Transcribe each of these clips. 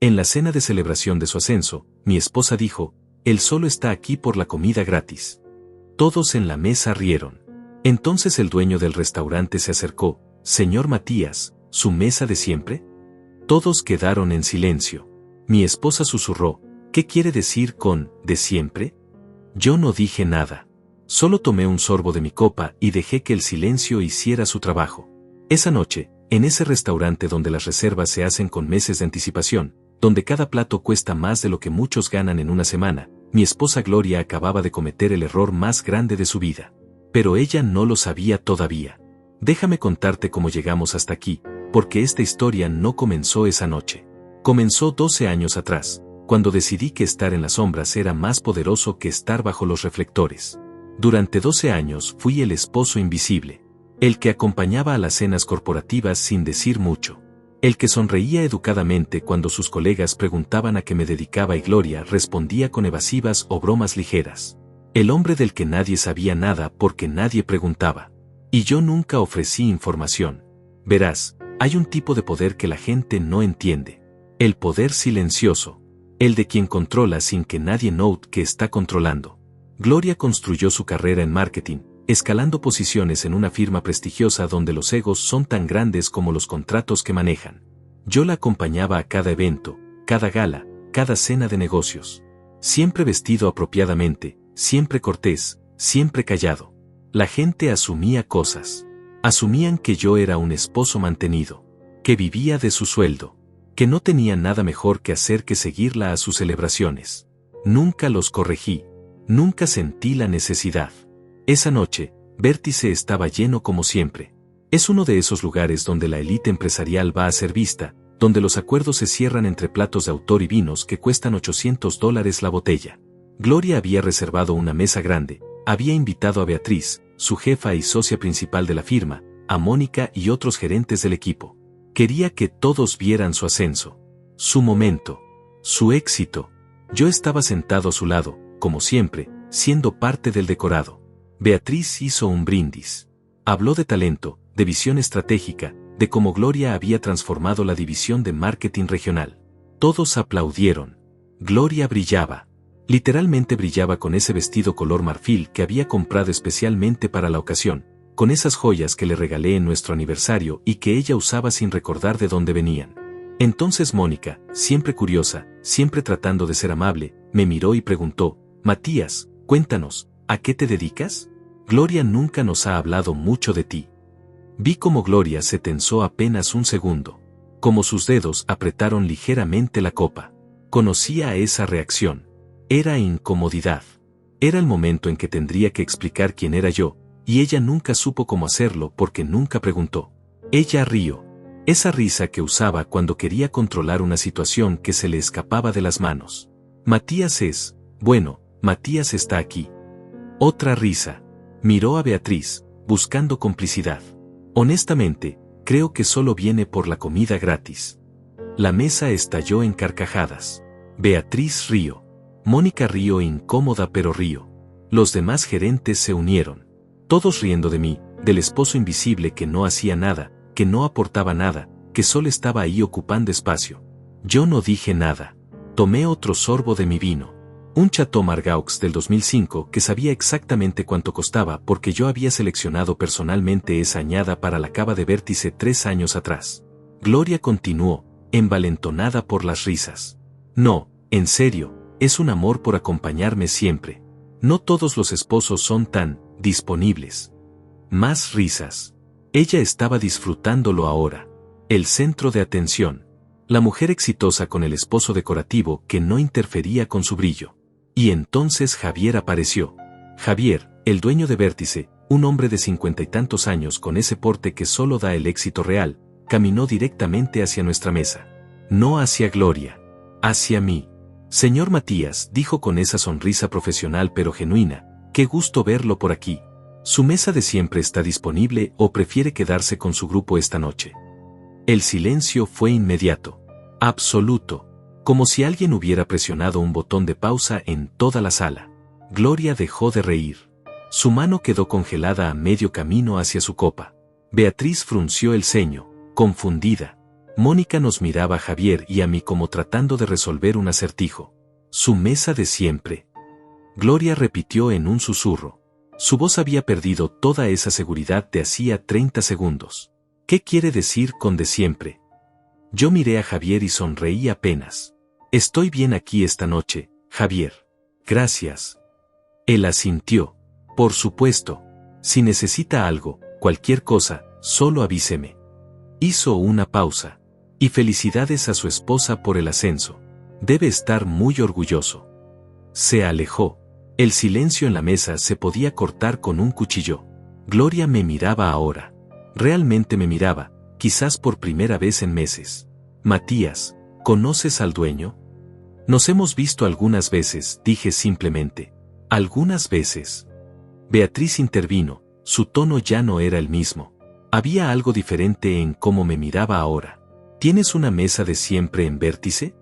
En la cena de celebración de su ascenso, mi esposa dijo, él solo está aquí por la comida gratis. Todos en la mesa rieron. Entonces el dueño del restaurante se acercó, señor Matías, ¿su mesa de siempre? Todos quedaron en silencio. Mi esposa susurró, ¿qué quiere decir con de siempre? Yo no dije nada. Solo tomé un sorbo de mi copa y dejé que el silencio hiciera su trabajo. Esa noche, en ese restaurante donde las reservas se hacen con meses de anticipación, donde cada plato cuesta más de lo que muchos ganan en una semana, mi esposa Gloria acababa de cometer el error más grande de su vida. Pero ella no lo sabía todavía. Déjame contarte cómo llegamos hasta aquí, porque esta historia no comenzó esa noche. Comenzó 12 años atrás, cuando decidí que estar en las sombras era más poderoso que estar bajo los reflectores. Durante 12 años fui el esposo invisible, el que acompañaba a las cenas corporativas sin decir mucho, el que sonreía educadamente cuando sus colegas preguntaban a qué me dedicaba y Gloria respondía con evasivas o bromas ligeras. El hombre del que nadie sabía nada porque nadie preguntaba. Y yo nunca ofrecí información. Verás, hay un tipo de poder que la gente no entiende. El poder silencioso. El de quien controla sin que nadie note que está controlando. Gloria construyó su carrera en marketing, escalando posiciones en una firma prestigiosa donde los egos son tan grandes como los contratos que manejan. Yo la acompañaba a cada evento, cada gala, cada cena de negocios. Siempre vestido apropiadamente, siempre cortés, siempre callado. La gente asumía cosas. Asumían que yo era un esposo mantenido, que vivía de su sueldo, que no tenía nada mejor que hacer que seguirla a sus celebraciones. Nunca los corregí, nunca sentí la necesidad. Esa noche, Vértice estaba lleno como siempre. Es uno de esos lugares donde la élite empresarial va a ser vista, donde los acuerdos se cierran entre platos de autor y vinos que cuestan $800 la botella. Gloria había reservado una mesa grande, había invitado a Beatriz, su jefa y socia principal de la firma, a Mónica y otros gerentes del equipo. Quería que todos vieran su ascenso, su momento, su éxito. Yo estaba sentado a su lado, como siempre, siendo parte del decorado. Beatriz hizo un brindis. Habló de talento, de visión estratégica, de cómo Gloria había transformado la división de marketing regional. Todos aplaudieron. Gloria brillaba. Literalmente brillaba con ese vestido color marfil que había comprado especialmente para la ocasión, con esas joyas que le regalé en nuestro aniversario y que ella usaba sin recordar de dónde venían. Entonces Mónica, siempre curiosa, siempre tratando de ser amable, me miró y preguntó, Matías, cuéntanos, ¿a qué te dedicas? Gloria nunca nos ha hablado mucho de ti. Vi cómo Gloria se tensó apenas un segundo, como sus dedos apretaron ligeramente la copa. Conocía esa reacción. Era incomodidad. Era el momento en que tendría que explicar quién era yo, y ella nunca supo cómo hacerlo porque nunca preguntó. Ella rió. Esa risa que usaba cuando quería controlar una situación que se le escapaba de las manos. Matías Matías está aquí. Otra risa. Miró a Beatriz, buscando complicidad. Honestamente, creo que solo viene por la comida gratis. La mesa estalló en carcajadas. Beatriz rió. Mónica rió incómoda pero rió. Los demás gerentes se unieron. Todos riendo de mí, del esposo invisible que no hacía nada, que no aportaba nada, que solo estaba ahí ocupando espacio. Yo no dije nada. Tomé otro sorbo de mi vino. Un Chateau Margaux del 2005 que sabía exactamente cuánto costaba porque yo había seleccionado personalmente esa añada para la cava de Vértice 3 años atrás. Gloria continuó, envalentonada por las risas. No, en serio, es un amor por acompañarme siempre. No todos los esposos son tan disponibles. Más risas. Ella estaba disfrutándolo ahora. El centro de atención. La mujer exitosa con el esposo decorativo que no interfería con su brillo. Y entonces Javier apareció. Javier, el dueño de Vértice, un hombre de 50 y tantos años con ese porte que solo da el éxito real, caminó directamente hacia nuestra mesa. No hacia Gloria. Hacia mí. Señor Matías, dijo con esa sonrisa profesional pero genuina, qué gusto verlo por aquí. ¿Su mesa de siempre está disponible o prefiere quedarse con su grupo esta noche? El silencio fue inmediato. Absoluto. Como si alguien hubiera presionado un botón de pausa en toda la sala. Gloria dejó de reír. Su mano quedó congelada a medio camino hacia su copa. Beatriz frunció el ceño, confundida. Mónica nos miraba a Javier y a mí como tratando de resolver un acertijo. Su mesa de siempre. Gloria repitió en un susurro. Su voz había perdido toda esa seguridad de hacía 30 segundos. ¿Qué quiere decir con de siempre? Yo miré a Javier y sonreí apenas. Estoy bien aquí esta noche, Javier. Gracias. Él asintió. Por supuesto. Si necesita algo, cualquier cosa, solo avíseme. Hizo una pausa. Y felicidades a su esposa por el ascenso. Debe estar muy orgulloso. Se alejó. El silencio en la mesa se podía cortar con un cuchillo. Gloria me miraba ahora. Realmente me miraba, quizás por primera vez en meses. Matías, ¿conoces al dueño? Nos hemos visto algunas veces, dije simplemente. Algunas veces. Beatriz intervino, su tono ya no era el mismo. Había algo diferente en cómo me miraba ahora. ¿Tienes una mesa de siempre en Vértice?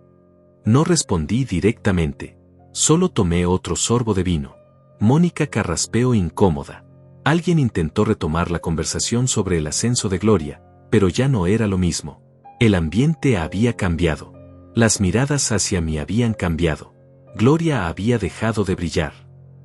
No respondí directamente. Solo tomé otro sorbo de vino. Mónica carraspeó incómoda. Alguien intentó retomar la conversación sobre el ascenso de Gloria, pero ya no era lo mismo. El ambiente había cambiado. Las miradas hacia mí habían cambiado. Gloria había dejado de brillar.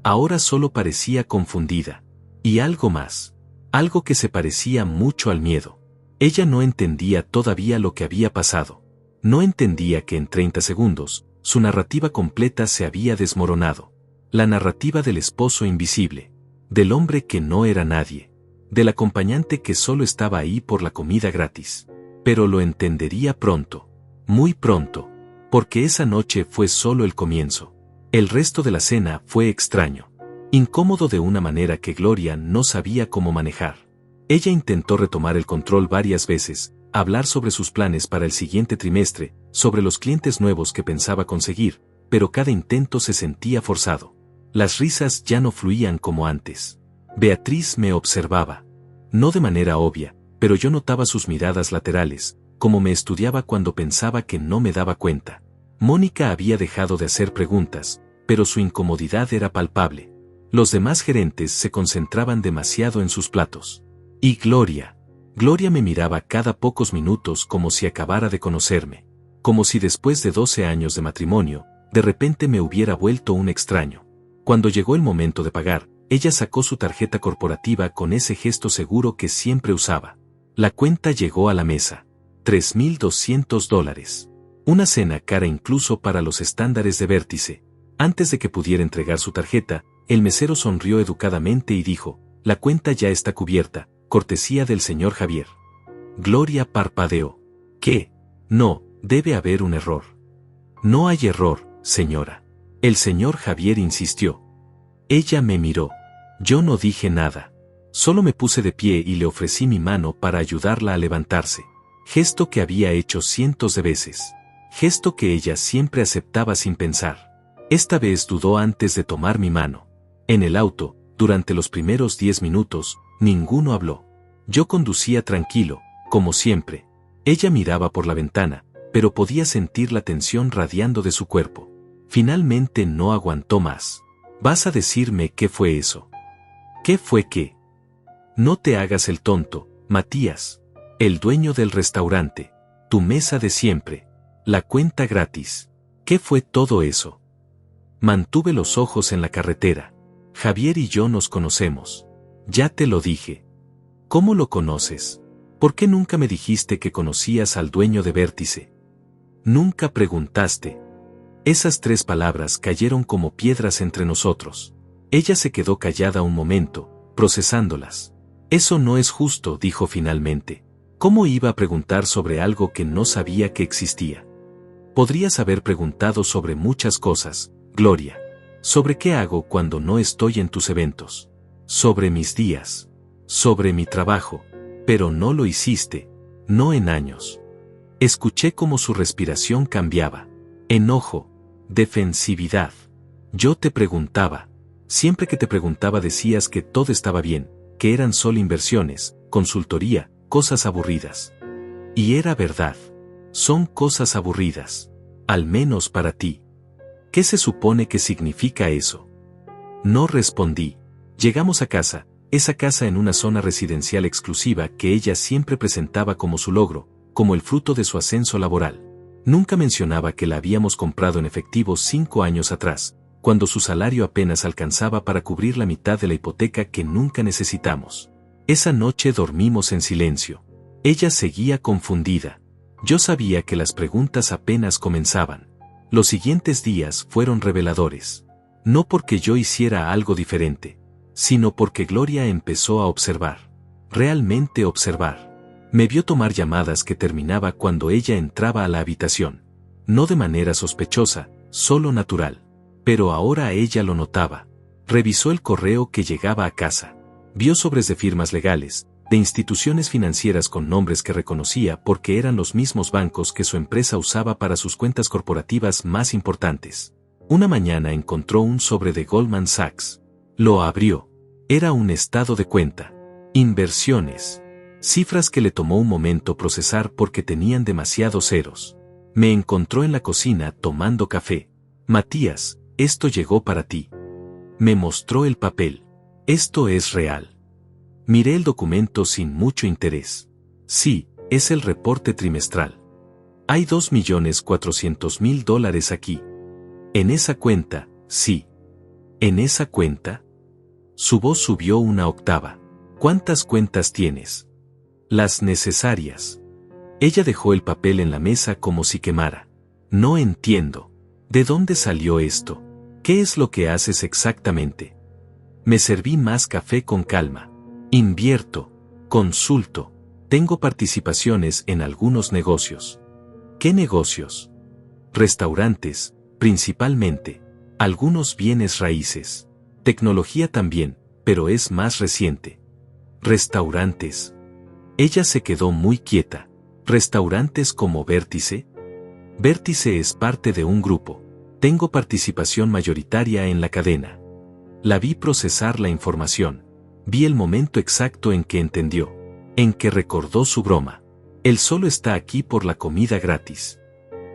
Ahora solo parecía confundida. Y algo más. Algo que se parecía mucho al miedo. Ella no entendía todavía lo que había pasado. No entendía que en 30 segundos, su narrativa completa se había desmoronado. La narrativa del esposo invisible. Del hombre que no era nadie. Del acompañante que solo estaba ahí por la comida gratis. Pero lo entendería pronto. Muy pronto. Porque esa noche fue solo el comienzo. El resto de la cena fue extraño. Incómodo de una manera que Gloria no sabía cómo manejar. Ella intentó retomar el control varias veces, hablar sobre sus planes para el siguiente trimestre, sobre los clientes nuevos que pensaba conseguir, pero cada intento se sentía forzado. Las risas ya no fluían como antes. Beatriz me observaba. No de manera obvia, pero yo notaba sus miradas laterales, como me estudiaba cuando pensaba que no me daba cuenta. Mónica había dejado de hacer preguntas, pero su incomodidad era palpable. Los demás gerentes se concentraban demasiado en sus platos. Y Gloria me miraba cada pocos minutos como si acabara de conocerme. Como si después de 12 años de matrimonio, de repente me hubiera vuelto un extraño. Cuando llegó el momento de pagar, ella sacó su tarjeta corporativa con ese gesto seguro que siempre usaba. La cuenta llegó a la mesa. $3,200. Una cena cara incluso para los estándares de Vértice. Antes de que pudiera entregar su tarjeta, el mesero sonrió educadamente y dijo, la cuenta ya está cubierta, cortesía del señor Javier. Gloria parpadeó. ¿Qué? No, debe haber un error. No hay error, señora. El señor Javier insistió. Ella me miró. Yo no dije nada. Solo me puse de pie y le ofrecí mi mano para ayudarla a levantarse. Gesto que había hecho cientos de veces. Gesto que ella siempre aceptaba sin pensar. Esta vez dudó antes de tomar mi mano. En el auto, durante los primeros 10 minutos, ninguno habló. Yo conducía tranquilo, como siempre. Ella miraba por la ventana, pero podía sentir la tensión radiando de su cuerpo. Finalmente no aguantó más. ¿Vas a decirme qué fue eso? ¿Qué fue qué? No te hagas el tonto, Matías. El dueño del restaurante. Tu mesa de siempre. La cuenta gratis. ¿Qué fue todo eso? Mantuve los ojos en la carretera. Javier y yo nos conocemos. Ya te lo dije. ¿Cómo lo conoces? ¿Por qué nunca me dijiste que conocías al dueño de Vértice? Nunca preguntaste. Esas 3 palabras cayeron como piedras entre nosotros. Ella se quedó callada un momento, procesándolas. Eso no es justo, dijo finalmente. ¿Cómo iba a preguntar sobre algo que no sabía que existía? Podrías haber preguntado sobre muchas cosas, Gloria. ¿Sobre qué hago cuando no estoy en tus eventos? Sobre mis días. Sobre mi trabajo. Pero no lo hiciste. No en años. Escuché cómo su respiración cambiaba. Enojo. Defensividad. Yo te preguntaba. Siempre que te preguntaba decías que todo estaba bien, que eran solo inversiones, consultoría, cosas aburridas. Y era verdad. Son cosas aburridas. Al menos para ti. ¿Qué se supone que significa eso? No respondí. Llegamos a casa, esa casa en una zona residencial exclusiva que ella siempre presentaba como su logro, como el fruto de su ascenso laboral. Nunca mencionaba que la habíamos comprado en efectivo 5 años atrás, cuando su salario apenas alcanzaba para cubrir la mitad de la hipoteca que nunca necesitamos. Esa noche dormimos en silencio. Ella seguía confundida. Yo sabía que las preguntas apenas comenzaban. Los siguientes días fueron reveladores. No porque yo hiciera algo diferente, sino porque Gloria empezó a observar. Realmente observar. Me vio tomar llamadas que terminaba cuando ella entraba a la habitación. No de manera sospechosa, solo natural. Pero ahora ella lo notaba. Revisó el correo que llegaba a casa. Vio sobres de firmas legales, de instituciones financieras con nombres que reconocía porque eran los mismos bancos que su empresa usaba para sus cuentas corporativas más importantes. Una mañana encontró un sobre de Goldman Sachs. Lo abrió. Era un estado de cuenta. Inversiones. Cifras que le tomó un momento procesar porque tenían demasiados ceros. Me encontró en la cocina tomando café. Matías, esto llegó para ti. Me mostró el papel. Esto es real. Miré el documento sin mucho interés. Sí, es el reporte trimestral. Hay $2.400.000 aquí. En esa cuenta, sí. ¿En esa cuenta? Su voz subió una octava. ¿Cuántas cuentas tienes? Las necesarias. Ella dejó el papel en la mesa como si quemara. No entiendo. ¿De dónde salió esto? ¿Qué es lo que haces exactamente? Me serví más café con calma. Invierto. Consulto. Tengo participaciones en algunos negocios. ¿Qué negocios? Restaurantes, principalmente. Algunos bienes raíces. Tecnología también, pero es más reciente. Restaurantes. Ella se quedó muy quieta. ¿Restaurantes como Vértice? Vértice es parte de un grupo. Tengo participación mayoritaria en la cadena. La vi procesar la información. Vi el momento exacto en que entendió. En que recordó su broma. Él solo está aquí por la comida gratis.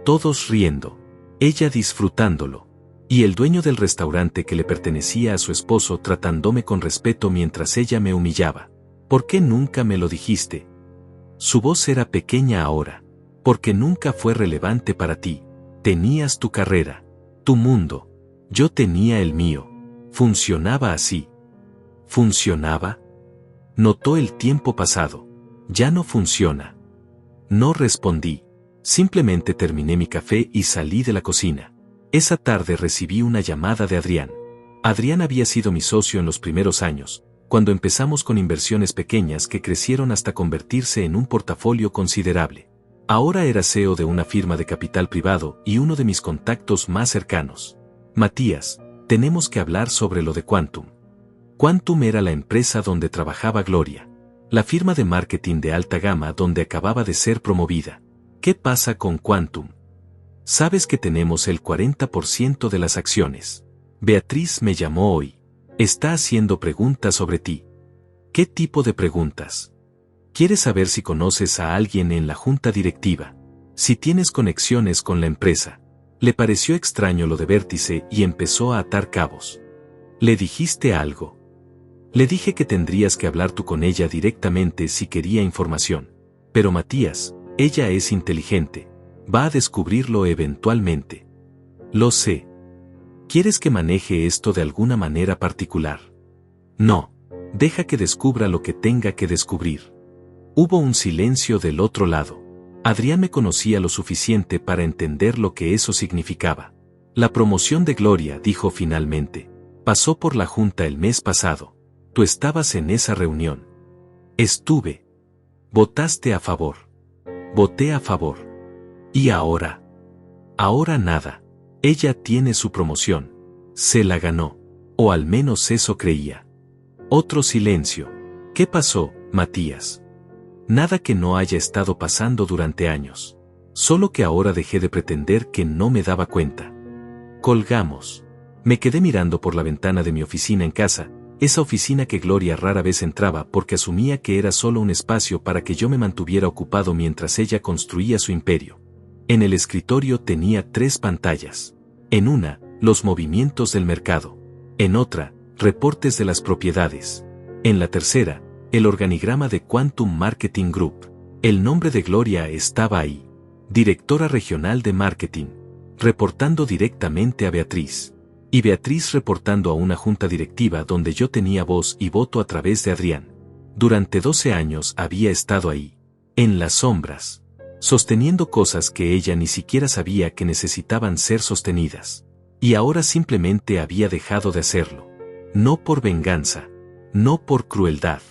Todos riendo. Ella disfrutándolo. Y el dueño del restaurante que le pertenecía a su esposo tratándome con respeto mientras ella me humillaba. ¿Por qué nunca me lo dijiste? Su voz era pequeña ahora. Porque nunca fue relevante para ti. Tenías tu carrera. Tu mundo. Yo tenía el mío. Funcionaba así. ¿Funcionaba? Notó el tiempo pasado. Ya no funciona. No respondí. Simplemente terminé mi café y salí de la cocina. Esa tarde recibí una llamada de Adrián. Adrián había sido mi socio en los primeros años, cuando empezamos con inversiones pequeñas que crecieron hasta convertirse en un portafolio considerable. Ahora era CEO de una firma de capital privado y uno de mis contactos más cercanos. Matías, tenemos que hablar sobre lo de Quantum. Quantum era la empresa donde trabajaba Gloria. La firma de marketing de alta gama donde acababa de ser promovida. ¿Qué pasa con Quantum? Sabes que tenemos el 40% de las acciones. Beatriz me llamó hoy. Está haciendo preguntas sobre ti. ¿Qué tipo de preguntas? Quiere saber si conoces a alguien en la junta directiva. Si tienes conexiones con la empresa. Le pareció extraño lo de Vértice y empezó a atar cabos. ¿Le dijiste algo? Le dije que tendrías que hablar tú con ella directamente si quería información. Pero Matías, ella es inteligente. Va a descubrirlo eventualmente. Lo sé. ¿Quieres que maneje esto de alguna manera particular? No. Deja que descubra lo que tenga que descubrir. Hubo un silencio del otro lado. Adrián me conocía lo suficiente para entender lo que eso significaba. La promoción de Gloria, dijo finalmente, pasó por la junta el mes pasado. Tú estabas en esa reunión. Estuve. Votaste a favor. Voté a favor. ¿Y ahora? Ahora nada. Ella tiene su promoción. Se la ganó. O al menos eso creía. Otro silencio. ¿Qué pasó, Matías? Nada que no haya estado pasando durante años. Solo que ahora dejé de pretender que no me daba cuenta. Colgamos. Me quedé mirando por la ventana de mi oficina en casa, esa oficina que Gloria rara vez entraba porque asumía que era solo un espacio para que yo me mantuviera ocupado mientras ella construía su imperio. En el escritorio tenía 3 pantallas. En una, los movimientos del mercado. En otra, reportes de las propiedades. En la tercera, el organigrama de Quantum Marketing Group. El nombre de Gloria estaba ahí. Directora regional de marketing, reportando directamente a Beatriz. Y Beatriz reportando a una junta directiva donde yo tenía voz y voto a través de Adrián. Durante 12 años había estado ahí, en las sombras, sosteniendo cosas que ella ni siquiera sabía que necesitaban ser sostenidas. Y ahora simplemente había dejado de hacerlo. No por venganza, no por crueldad,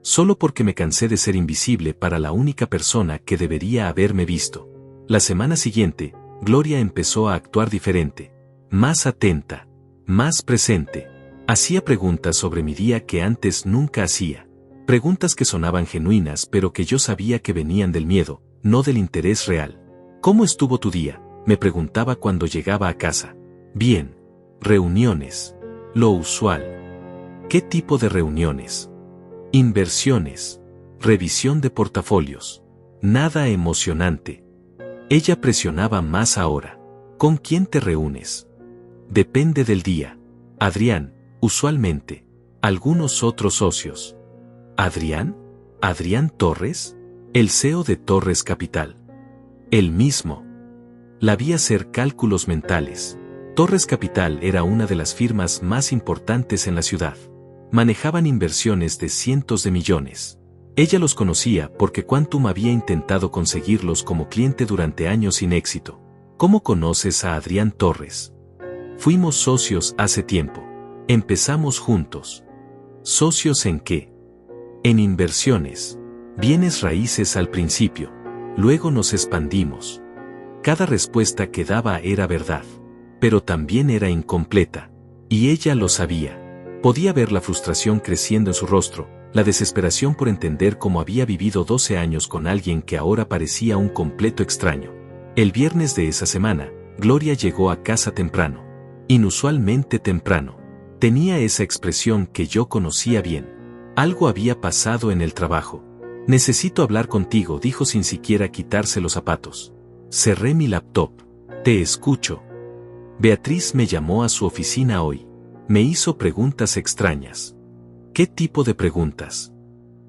solo porque me cansé de ser invisible para la única persona que debería haberme visto. La semana siguiente, Gloria empezó a actuar diferente, más atenta, más presente. Hacía preguntas sobre mi día que antes nunca hacía. Preguntas que sonaban genuinas pero que yo sabía que venían del miedo, no del interés real. ¿Cómo estuvo tu día?, me preguntaba cuando llegaba a casa. Bien. Reuniones. Lo usual. ¿Qué tipo de reuniones? Inversiones. Revisión de portafolios. Nada emocionante. Ella presionaba más ahora. ¿Con quién te reúnes? Depende del día. Adrián, usualmente. Algunos otros socios. ¿Adrián? ¿Adrián Torres? El CEO de Torres Capital. El mismo. La vi hacer cálculos mentales. Torres Capital era una de las firmas más importantes en la ciudad. Manejaban inversiones de cientos de millones. Ella los conocía porque Quantum había intentado conseguirlos como cliente durante años sin éxito. ¿Cómo conoces a Adrián Torres? Fuimos socios hace tiempo. Empezamos juntos. ¿Socios en qué? En inversiones. Bienes raíces al principio. Luego nos expandimos. Cada respuesta que daba era verdad. Pero también era incompleta. Y ella lo sabía. Podía ver la frustración creciendo en su rostro, la desesperación por entender cómo había vivido 12 años con alguien que ahora parecía un completo extraño. El viernes de esa semana, Gloria llegó a casa temprano. Inusualmente temprano. Tenía esa expresión que yo conocía bien. Algo había pasado en el trabajo. Necesito hablar contigo, dijo sin siquiera quitarse los zapatos. Cerré mi laptop. Te escucho. Beatriz me llamó a su oficina hoy. Me hizo preguntas extrañas. ¿Qué tipo de preguntas?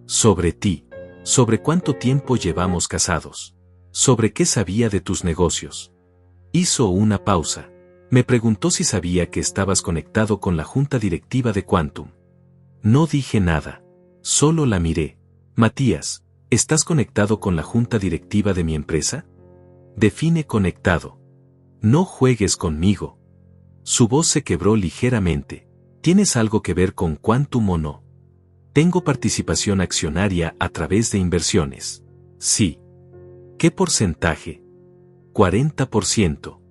Sobre ti. Sobre cuánto tiempo llevamos casados. Sobre qué sabía de tus negocios. Hizo una pausa. Me preguntó si sabía que estabas conectado con la junta directiva de Quantum. No dije nada. Solo la miré. Matías, ¿estás conectado con la junta directiva de mi empresa? Define conectado. No juegues conmigo. Su voz se quebró ligeramente. ¿Tienes algo que ver con Quantum o no? Tengo participación accionaria a través de inversiones. Sí. ¿Qué porcentaje? 40%.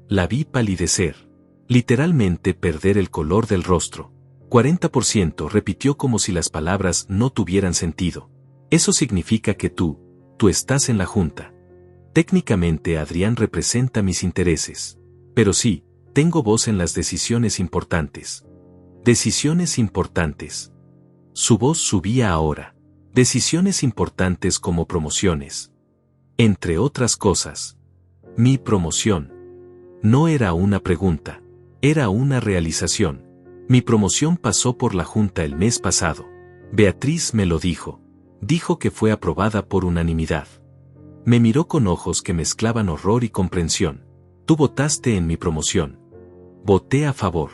La vi palidecer. Literalmente perder el color del rostro. 40%, repitió como si las palabras no tuvieran sentido. Eso significa que tú estás en la junta. Técnicamente Adrián representa mis intereses. Pero sí, tengo voz en las decisiones importantes. Decisiones importantes. Su voz subía ahora. Decisiones importantes como promociones. Entre otras cosas. Mi promoción. No era una pregunta. Era una realización. Mi promoción pasó por la junta el mes pasado. Beatriz me lo dijo. Dijo que fue aprobada por unanimidad. Me miró con ojos que mezclaban horror y comprensión. Tú votaste en mi promoción. Voté a favor.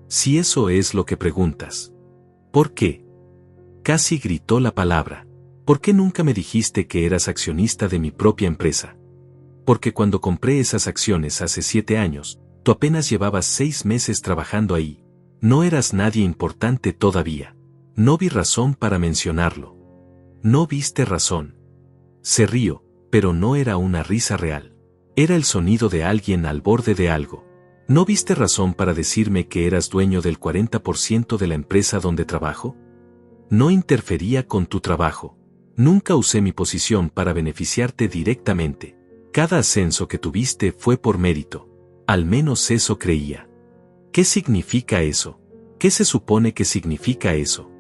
Si eso es lo que preguntas. ¿Por qué? Casi gritó la palabra. ¿Por qué nunca me dijiste que eras accionista de mi propia empresa? Porque cuando compré esas acciones hace 7 años, tú apenas llevabas 6 meses trabajando ahí. No eras nadie importante todavía. No vi razón para mencionarlo. No viste razón. Se rió, pero no era una risa real. Era el sonido de alguien al borde de algo. ¿No viste razón para decirme que eras dueño del 40% de la empresa donde trabajo? No interfería con tu trabajo. Nunca usé mi posición para beneficiarte directamente. Cada ascenso que tuviste fue por mérito. Al menos eso creía. ¿Qué significa eso? ¿Qué se supone que significa eso?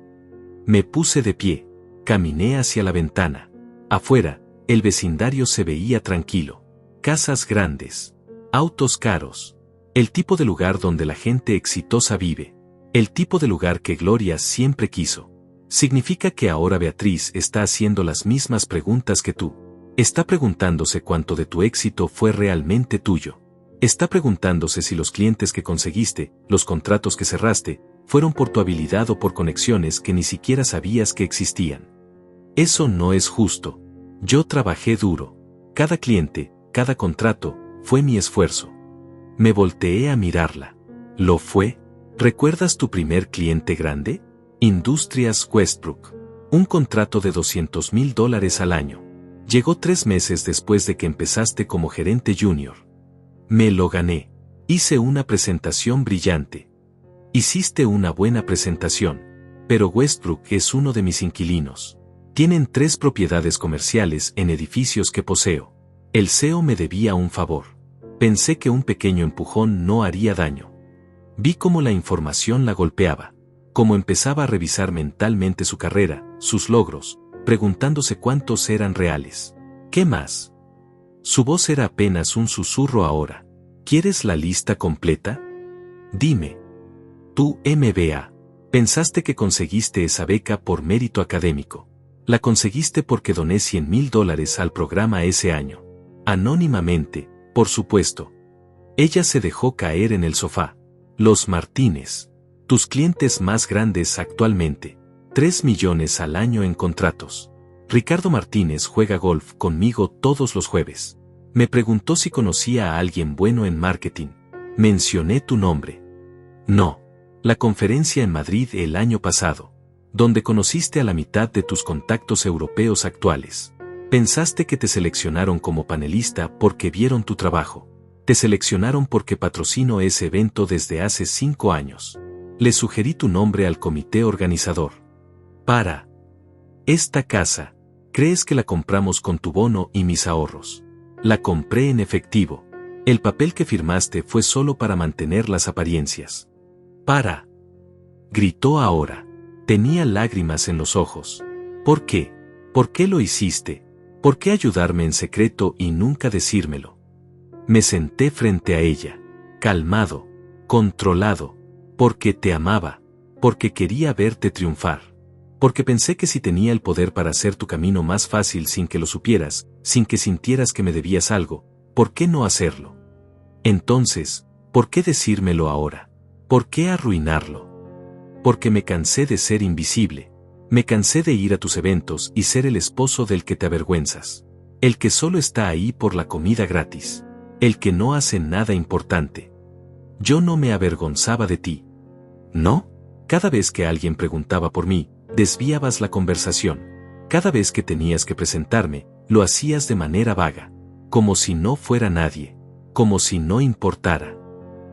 Me puse de pie. Caminé hacia la ventana. Afuera, el vecindario se veía tranquilo. Casas grandes. Autos caros. El tipo de lugar donde la gente exitosa vive. El tipo de lugar que Gloria siempre quiso. Significa que ahora Beatriz está haciendo las mismas preguntas que tú. Está preguntándose cuánto de tu éxito fue realmente tuyo. Está preguntándose si los clientes que conseguiste, los contratos que cerraste, fueron por tu habilidad o por conexiones que ni siquiera sabías que existían. Eso no es justo. Yo trabajé duro. Cada cliente, cada contrato, fue mi esfuerzo. Me volteé a mirarla. ¿Lo fue? ¿Recuerdas tu primer cliente grande? Industrias Westbrook. Un contrato de $200,000 al año. Llegó 3 meses después de que empezaste como gerente junior. Me lo gané. Hice una presentación brillante. Hiciste una buena presentación. Pero Westbrook es uno de mis inquilinos. Tienen 3 propiedades comerciales en edificios que poseo. El CEO me debía un favor. Pensé que un pequeño empujón no haría daño. Vi cómo la información la golpeaba. Cómo empezaba a revisar mentalmente su carrera, sus logros, preguntándose cuántos eran reales. ¿Qué más? Su voz era apenas un susurro ahora. ¿Quieres la lista completa? Dime. Tú, MBA, pensaste que conseguiste esa beca por mérito académico. La conseguiste porque doné $100,000 al programa ese año. Anónimamente, por supuesto. Ella se dejó caer en el sofá. Los Martínez. Tus clientes más grandes actualmente. 3 millones al año en contratos. Ricardo Martínez juega golf conmigo todos los jueves. Me preguntó si conocía a alguien bueno en marketing. Mencioné tu nombre. No. La conferencia en Madrid el año pasado, donde conociste a la mitad de tus contactos europeos actuales. Pensaste que te seleccionaron como panelista porque vieron tu trabajo. Te seleccionaron porque patrocino ese evento desde hace 5 años. Le sugerí tu nombre al comité organizador. Para esta casa, ¿crees que la compramos con tu bono y mis ahorros? La compré en efectivo. El papel que firmaste fue solo para mantener las apariencias. Para. Gritó ahora. Tenía lágrimas en los ojos. ¿Por qué? ¿Por qué lo hiciste? ¿Por qué ayudarme en secreto y nunca decírmelo? Me senté frente a ella, calmado, controlado, porque te amaba, porque quería verte triunfar, porque pensé que si tenía el poder para hacer tu camino más fácil sin que lo supieras, sin que sintieras que me debías algo, ¿por qué no hacerlo? Entonces, ¿por qué decírmelo ahora? ¿Por qué arruinarlo? Porque me cansé de ser invisible. Me cansé de ir a tus eventos y ser el esposo del que te avergüenzas. El que solo está ahí por la comida gratis. El que no hace nada importante. Yo no me avergonzaba de ti. ¿No? Cada vez que alguien preguntaba por mí, desviabas la conversación. Cada vez que tenías que presentarme, lo hacías de manera vaga. Como si no fuera nadie. Como si no importara.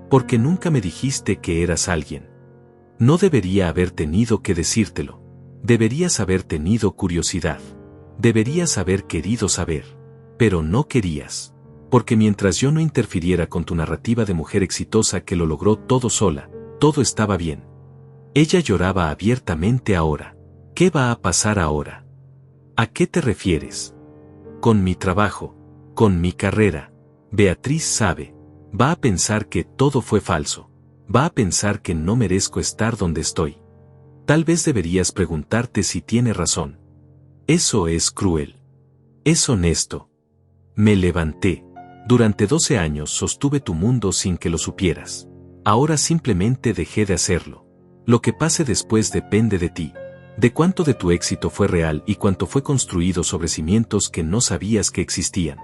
Porque nunca me dijiste que eras alguien. No debería haber tenido que decírtelo. Deberías haber tenido curiosidad. Deberías haber querido saber. Pero no querías. Porque mientras yo no interfiriera con tu narrativa de mujer exitosa que lo logró todo sola, todo estaba bien. Ella lloraba abiertamente ahora. ¿Qué va a pasar ahora? ¿A qué te refieres? Con mi trabajo, con mi carrera. Beatriz sabe. Va a pensar que todo fue falso. Va a pensar que no merezco estar donde estoy. Tal vez deberías preguntarte si tiene razón. Eso es cruel. Es honesto. Me levanté. Durante 12 años sostuve tu mundo sin que lo supieras. Ahora simplemente dejé de hacerlo. Lo que pase después depende de ti. De cuánto de tu éxito fue real y cuánto fue construido sobre cimientos que no sabías que existían.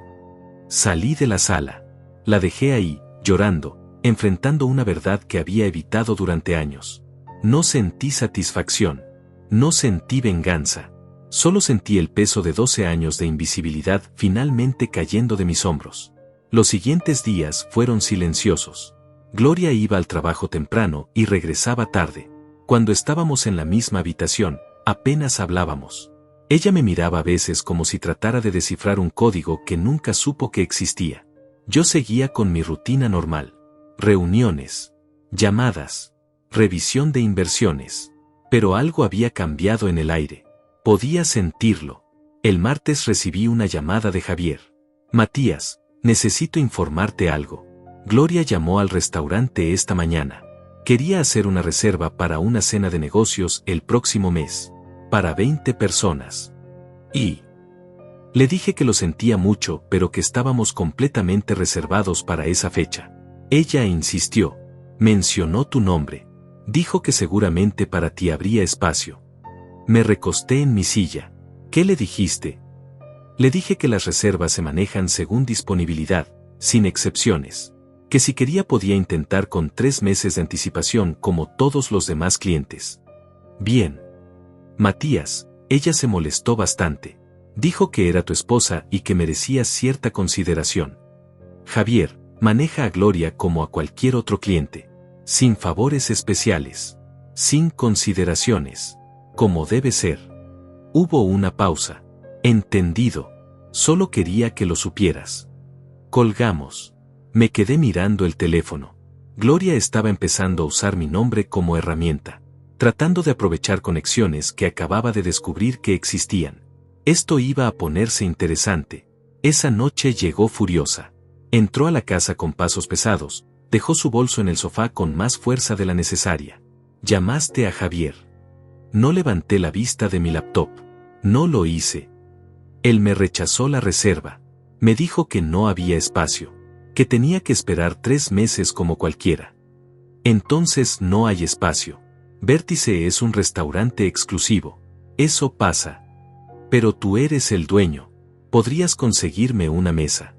Salí de la sala. La dejé ahí, llorando, enfrentando una verdad que había evitado durante años. No sentí satisfacción. No sentí venganza. Solo sentí el peso de 12 años de invisibilidad finalmente cayendo de mis hombros. Los siguientes días fueron silenciosos. Gloria iba al trabajo temprano y regresaba tarde. Cuando estábamos en la misma habitación, apenas hablábamos. Ella me miraba a veces como si tratara de descifrar un código que nunca supo que existía. Yo seguía con mi rutina normal. Reuniones, llamadas, revisión de inversiones. Pero algo había cambiado en el aire. Podía sentirlo. El martes recibí una llamada de Javier. Matías, necesito informarte algo. Gloria llamó al restaurante esta mañana. Quería hacer una reserva para una cena de negocios el próximo mes. para 20 personas. Y le dije que lo sentía mucho, pero que estábamos completamente reservados para esa fecha. Ella insistió. Mencionó tu nombre. Dijo que seguramente para ti habría espacio. Me recosté en mi silla. ¿Qué le dijiste? Le dije que las reservas se manejan según disponibilidad, sin excepciones. Que si quería podía intentar con 3 meses de anticipación como todos los demás clientes. Bien. Matías, ella se molestó bastante. Dijo que era tu esposa y que merecías cierta consideración. Javier, maneja a Gloria como a cualquier otro cliente. Sin favores especiales. Sin consideraciones. Como debe ser. Hubo una pausa. Entendido. Solo quería que lo supieras. Colgamos. Me quedé mirando el teléfono. Gloria estaba empezando a usar mi nombre como herramienta, tratando de aprovechar conexiones que acababa de descubrir que existían. Esto iba a ponerse interesante. Esa noche llegó furiosa. Entró a la casa con pasos pesados, dejó su bolso en el sofá con más fuerza de la necesaria. Llamaste a Javier. No levanté la vista de mi laptop. No lo hice. Él me rechazó la reserva. Me dijo que no había espacio, que tenía que esperar 3 meses como cualquiera. Entonces no hay espacio. Vértice es un restaurante exclusivo. Eso pasa. Pero tú eres el dueño. Podrías conseguirme una mesa.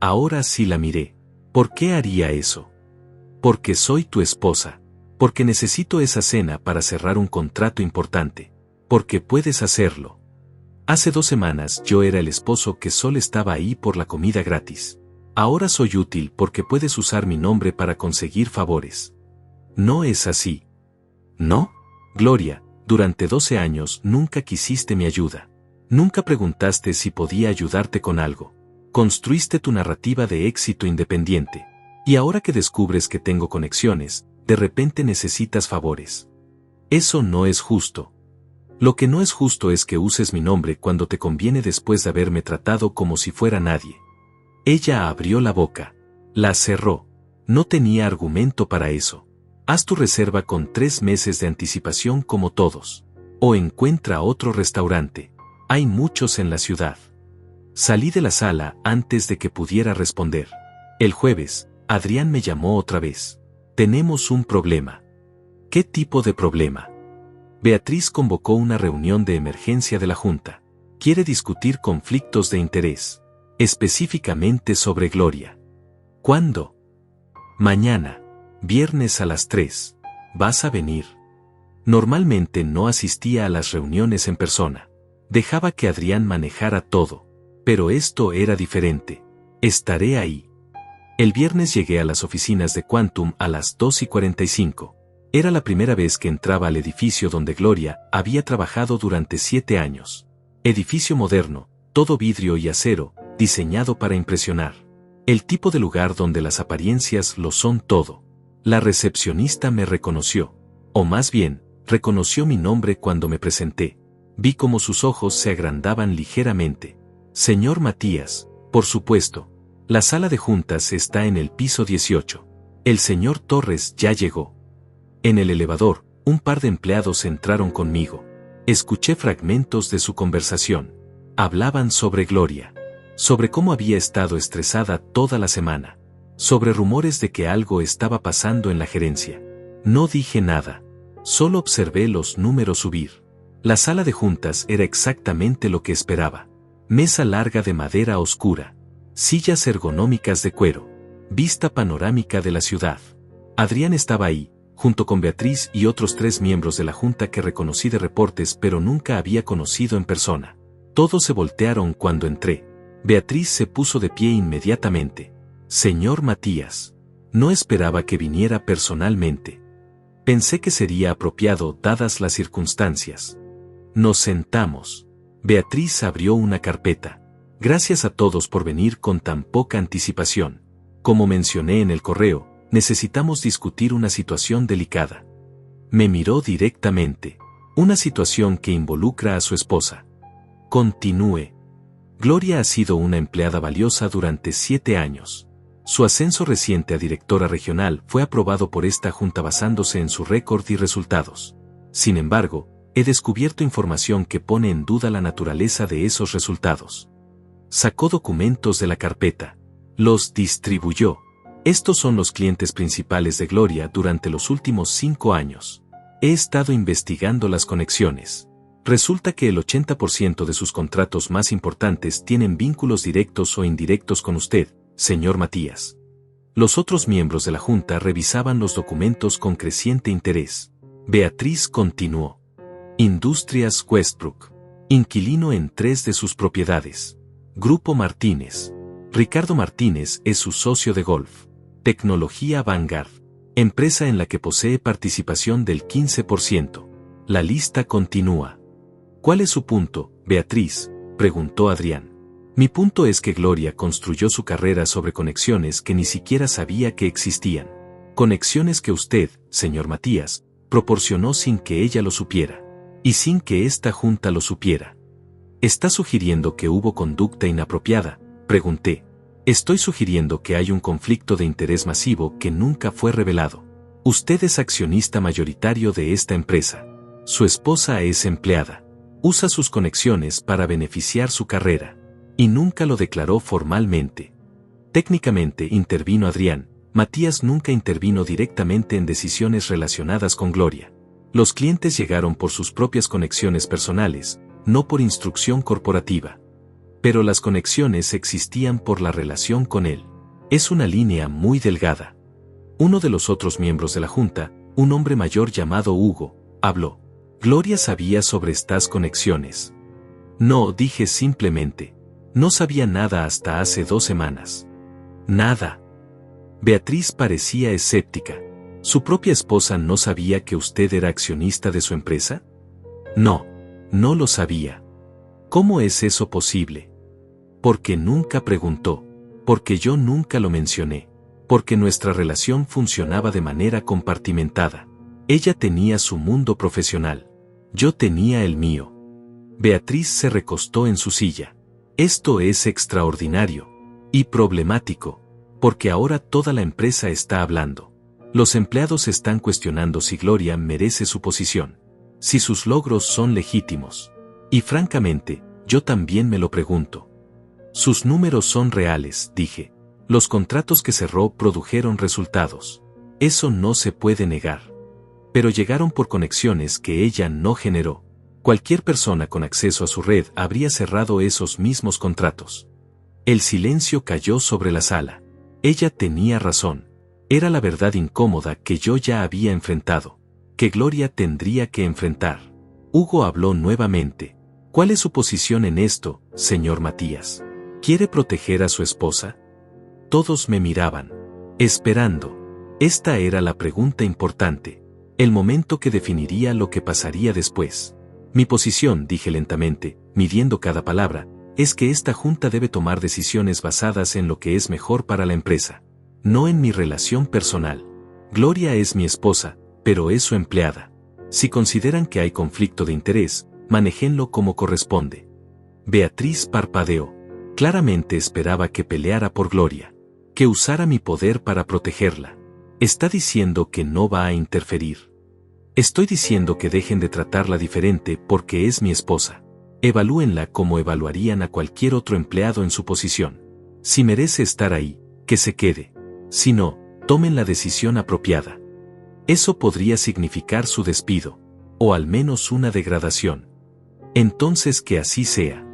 Ahora sí la miré. ¿Por qué haría eso? Porque soy tu esposa. Porque necesito esa cena para cerrar un contrato importante. Porque puedes hacerlo. Hace 2 semanas yo era el esposo que solo estaba ahí por la comida gratis. Ahora soy útil porque puedes usar mi nombre para conseguir favores. ¿No es así? ¿No? Gloria, durante 12 años nunca quisiste mi ayuda. Nunca preguntaste si podía ayudarte con algo. Construiste tu narrativa de éxito independiente. Y ahora que descubres que tengo conexiones, de repente necesitas favores. Eso no es justo. Lo que no es justo es que uses mi nombre cuando te conviene después de haberme tratado como si fuera nadie. Ella abrió la boca. La cerró. No tenía argumento para eso. Haz tu reserva con 3 meses de anticipación como todos. O encuentra otro restaurante. Hay muchos en la ciudad. Salí de la sala antes de que pudiera responder. El jueves, Adrián me llamó otra vez. Tenemos un problema. ¿Qué tipo de problema? Beatriz convocó una reunión de emergencia de la Junta. Quiere discutir conflictos de interés. Específicamente sobre Gloria. ¿Cuándo? Mañana. Viernes a las 3. ¿Vas a venir? Normalmente no asistía a las reuniones en persona. Dejaba que Adrián manejara todo. Pero esto era diferente. Estaré ahí. El viernes llegué a las oficinas de Quantum a las 2:45. Era la primera vez que entraba al edificio donde Gloria había trabajado durante 7 años. Edificio moderno, todo vidrio y acero, diseñado para impresionar. El tipo de lugar donde las apariencias lo son todo. La recepcionista me reconoció. O más bien, reconoció mi nombre cuando me presenté. Vi cómo sus ojos se agrandaban ligeramente. Señor Matías, por supuesto. La sala de juntas está en el piso 18. El señor Torres ya llegó. En el elevador, un par de empleados entraron conmigo. Escuché fragmentos de su conversación. Hablaban sobre Gloria. Sobre cómo había estado estresada toda la semana. Sobre rumores de que algo estaba pasando en la gerencia. No dije nada. Solo observé los números subir. La sala de juntas era exactamente lo que esperaba. Mesa larga de madera oscura. Sillas ergonómicas de cuero. Vista panorámica de la ciudad. Adrián estaba ahí, junto con Beatriz y otros 3 miembros de la junta que reconocí de reportes pero nunca había conocido en persona. Todos se voltearon cuando entré. Beatriz se puso de pie inmediatamente. Señor Matías. No esperaba que viniera personalmente. Pensé que sería apropiado dadas las circunstancias. Nos sentamos. Beatriz abrió una carpeta. Gracias a todos por venir con tan poca anticipación. Como mencioné en el correo, necesitamos discutir una situación delicada. Me miró directamente. Una situación que involucra a su esposa. Continúe. Gloria ha sido una empleada valiosa durante 7 años. Su ascenso reciente a directora regional fue aprobado por esta junta basándose en su récord y resultados. Sin embargo, he descubierto información que pone en duda la naturaleza de esos resultados. Sacó documentos de la carpeta. Los distribuyó. Estos son los clientes principales de Gloria durante los últimos 5 años. He estado investigando las conexiones. Resulta que el 80% de sus contratos más importantes tienen vínculos directos o indirectos con usted, señor Matías. Los otros miembros de la Junta revisaban los documentos con creciente interés. Beatriz continuó. Industrias Westbrook. Inquilino en 3 de sus propiedades. Grupo Martínez. Ricardo Martínez es su socio de golf. Tecnología Vanguard. Empresa en la que posee participación del 15%. La lista continúa. ¿Cuál es su punto, Beatriz?, preguntó Adrián. Mi punto es que Gloria construyó su carrera sobre conexiones que ni siquiera sabía que existían. Conexiones que usted, señor Matías, proporcionó sin que ella lo supiera. Y sin que esta junta lo supiera. ¿Está sugiriendo que hubo conducta inapropiada?, pregunté. Estoy sugiriendo que hay un conflicto de interés masivo que nunca fue revelado. Usted es accionista mayoritario de esta empresa. Su esposa es empleada. Usa sus conexiones para beneficiar su carrera. Y nunca lo declaró formalmente. Técnicamente, intervino Adrián, Matías nunca intervino directamente en decisiones relacionadas con Gloria. Los clientes llegaron por sus propias conexiones personales, no por instrucción corporativa. Pero las conexiones existían por la relación con él. Es una línea muy delgada. Uno de los otros miembros de la Junta, un hombre mayor llamado Hugo, habló. Gloria sabía sobre estas conexiones. No, dije simplemente. No sabía nada hasta hace 2 semanas. Nada. Beatriz parecía escéptica. ¿Su propia esposa no sabía que usted era accionista de su empresa? No, no lo sabía. ¿Cómo es eso posible? Porque nunca preguntó. Porque yo nunca lo mencioné. Porque nuestra relación funcionaba de manera compartimentada. Ella tenía su mundo profesional. Yo tenía el mío. Beatriz se recostó en su silla. Esto es extraordinario. Y problemático. Porque ahora toda la empresa está hablando. Los empleados están cuestionando si Gloria merece su posición. Si sus logros son legítimos. Y francamente, yo también me lo pregunto. Sus números son reales, dije. Los contratos que cerró produjeron resultados. Eso no se puede negar. Pero llegaron por conexiones que ella no generó. Cualquier persona con acceso a su red habría cerrado esos mismos contratos. El silencio cayó sobre la sala. Ella tenía razón. Era la verdad incómoda que yo ya había enfrentado. Que Gloria tendría que enfrentar. Hugo habló nuevamente. ¿Cuál es su posición en esto, señor Matías? ¿Quiere proteger a su esposa? Todos me miraban. Esperando. Esta era la pregunta importante. El momento que definiría lo que pasaría después. Mi posición, dije lentamente, midiendo cada palabra, es que esta junta debe tomar decisiones basadas en lo que es mejor para la empresa. No en mi relación personal. Gloria es mi esposa, pero es su empleada. Si consideran que hay conflicto de interés, manéjenlo como corresponde. Beatriz parpadeó. Claramente esperaba que peleara por Gloria. Que usara mi poder para protegerla. ¿Está diciendo que no va a interferir? Estoy diciendo que dejen de tratarla diferente porque es mi esposa. Evalúenla como evaluarían a cualquier otro empleado en su posición. Si merece estar ahí, que se quede. Si no, tomen la decisión apropiada. Eso podría significar su despido. O al menos una degradación. Entonces que así sea.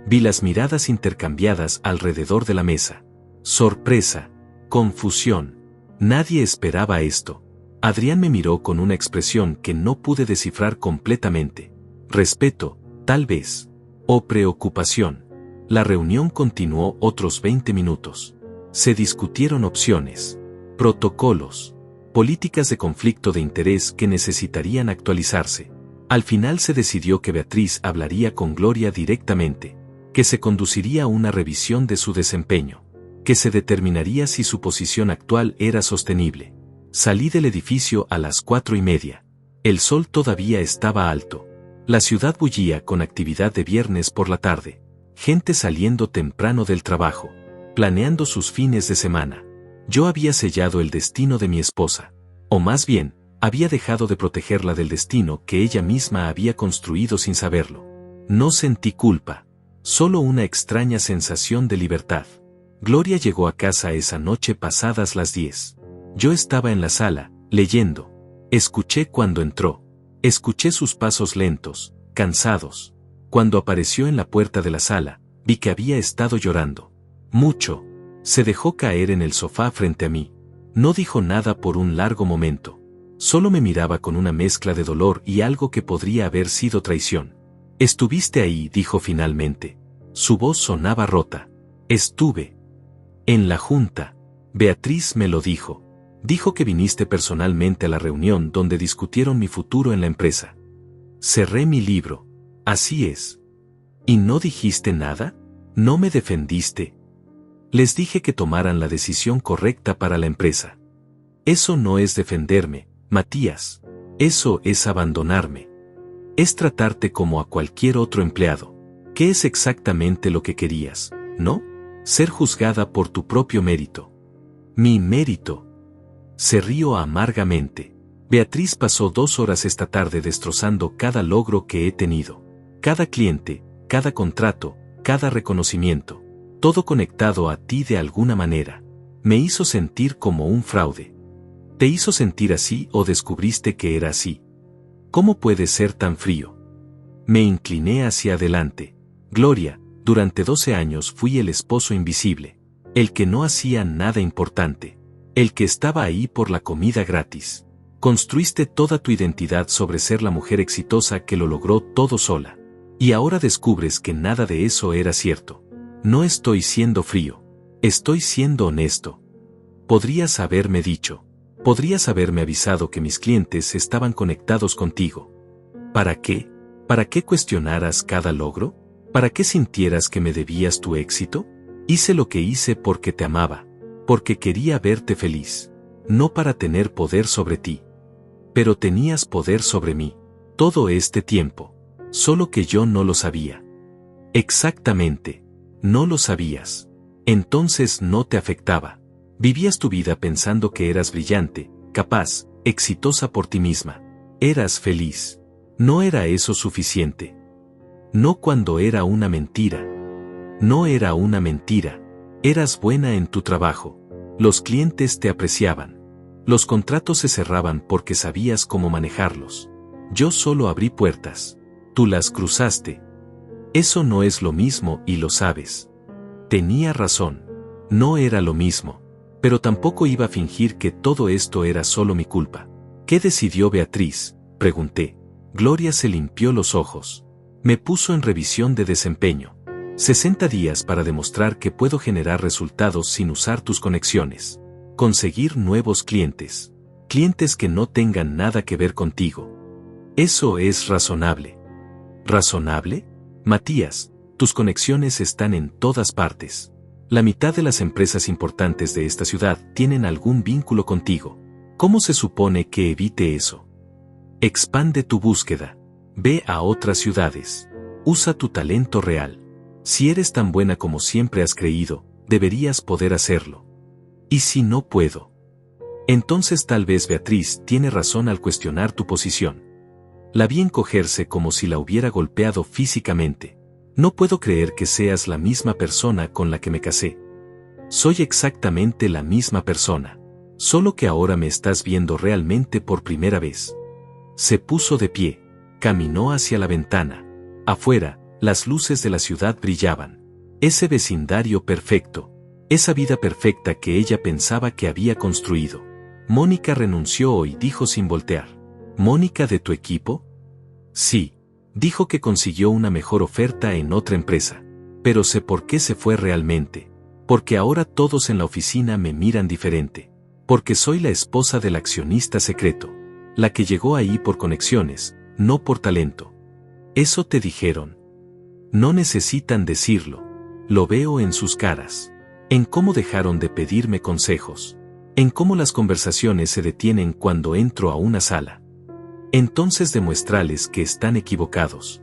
Vi las miradas intercambiadas alrededor de la mesa. Sorpresa. Confusión. Nadie esperaba esto. Adrián me miró con una expresión que no pude descifrar completamente. Respeto, tal vez. O preocupación. La reunión continuó otros 20 minutos. Se discutieron opciones, protocolos, políticas de conflicto de interés que necesitarían actualizarse. Al final se decidió que Beatriz hablaría con Gloria directamente, que se conduciría una revisión de su desempeño, que se determinaría si su posición actual era sostenible. Salí del edificio a las 4:30. El sol todavía estaba alto. La ciudad bullía con actividad de viernes por la tarde. Gente saliendo temprano del trabajo, planeando sus fines de semana. Yo había sellado el destino de mi esposa. O más bien, Había dejado de protegerla del destino que ella misma había construido sin saberlo. No sentí culpa, solo una extraña sensación de libertad. Gloria llegó a casa esa noche pasadas las 10. Yo estaba en la sala, leyendo. Escuché cuando entró. Escuché sus pasos lentos, cansados. Cuando apareció en la puerta de la sala, vi que había estado llorando. Mucho. Se dejó caer en el sofá frente a mí. No dijo nada por un largo momento. Solo me miraba con una mezcla de dolor y algo que podría haber sido traición. «Estuviste ahí», dijo finalmente. Su voz sonaba rota. «Estuve. En la junta. Beatriz me lo dijo. Dijo que viniste personalmente a la reunión donde discutieron mi futuro en la empresa». Cerré mi libro. «Así es». «¿Y no dijiste nada? ¿No me defendiste?» «Les dije que tomaran la decisión correcta para la empresa». «Eso no es defenderme, Matías. Eso es abandonarme. Es tratarte como a cualquier otro empleado. ¿Qué es exactamente lo que querías, no? Ser juzgada por tu propio mérito». «¿Mi mérito?». Se rió amargamente. «Beatriz pasó 2 horas esta tarde destrozando cada logro que he tenido. Cada cliente, cada contrato, cada reconocimiento. Todo conectado a ti de alguna manera. Me hizo sentir como un fraude». «¿Te hizo sentir así o descubriste que era así? ¿Cómo puedes ser tan frío?». Me incliné hacia adelante. «Gloria, durante 12 años fui el esposo invisible. El que no hacía nada importante. El que estaba ahí por la comida gratis. Construiste toda tu identidad sobre ser la mujer exitosa que lo logró todo sola. Y ahora descubres que nada de eso era cierto. No estoy siendo frío. Estoy siendo honesto. Podrías haberme dicho. Podrías haberme avisado que mis clientes estaban conectados contigo. ¿Para qué? ¿Para qué cuestionaras cada logro? ¿Para qué sintieras que me debías tu éxito? Hice lo que hice porque te amaba. Porque quería verte feliz. No para tener poder sobre ti. Pero tenías poder sobre mí. Todo este tiempo. Solo que yo no lo sabía». «Exactamente. No lo sabías. Entonces no te afectaba. Vivías tu vida pensando que eras brillante, capaz, exitosa por ti misma. Eras feliz. ¿No era eso suficiente? No cuando era una mentira. No era una mentira. Eras buena en tu trabajo. Los clientes te apreciaban. Los contratos se cerraban porque sabías cómo manejarlos. Yo solo abrí puertas. Tú las cruzaste. Eso no es lo mismo y lo sabes». Tenía razón. No era lo mismo. Pero tampoco iba a fingir que todo esto era solo mi culpa. «¿Qué decidió Beatriz?», pregunté. Gloria se limpió los ojos. Me puso en revisión de desempeño. 60 días para demostrar que puedo generar resultados sin usar tus conexiones. Conseguir nuevos clientes. Clientes que no tengan nada que ver contigo. Eso es razonable. ¿Razonable? Matías, tus conexiones están en todas partes. La mitad de las empresas importantes de esta ciudad tienen algún vínculo contigo. ¿Cómo se supone que evite eso? Expande tu búsqueda. Ve a otras ciudades. Usa tu talento real. Si eres tan buena como siempre has creído, deberías poder hacerlo. ¿Y si no puedo? Entonces tal vez Beatriz tiene razón al cuestionar tu posición. La vi encogerse como si la hubiera golpeado físicamente. No puedo creer que seas la misma persona con la que me casé. Soy exactamente la misma persona. Solo que ahora me estás viendo realmente por primera vez. Se puso de pie. Caminó hacia la ventana. Afuera, las luces de la ciudad brillaban. Ese vecindario perfecto. Esa vida perfecta que ella pensaba que había construido. Mónica renunció hoy, dijo sin voltear. ¿Mónica de tu equipo? Sí. Dijo que consiguió una mejor oferta en otra empresa. Pero sé por qué se fue realmente. Porque ahora todos en la oficina me miran diferente. Porque soy la esposa del accionista secreto. La que llegó ahí por conexiones, no por talento. Eso te dijeron. No necesitan decirlo. Lo veo en sus caras. En cómo dejaron de pedirme consejos. En cómo las conversaciones se detienen cuando entro a una sala. Entonces demuéstrales que están equivocados.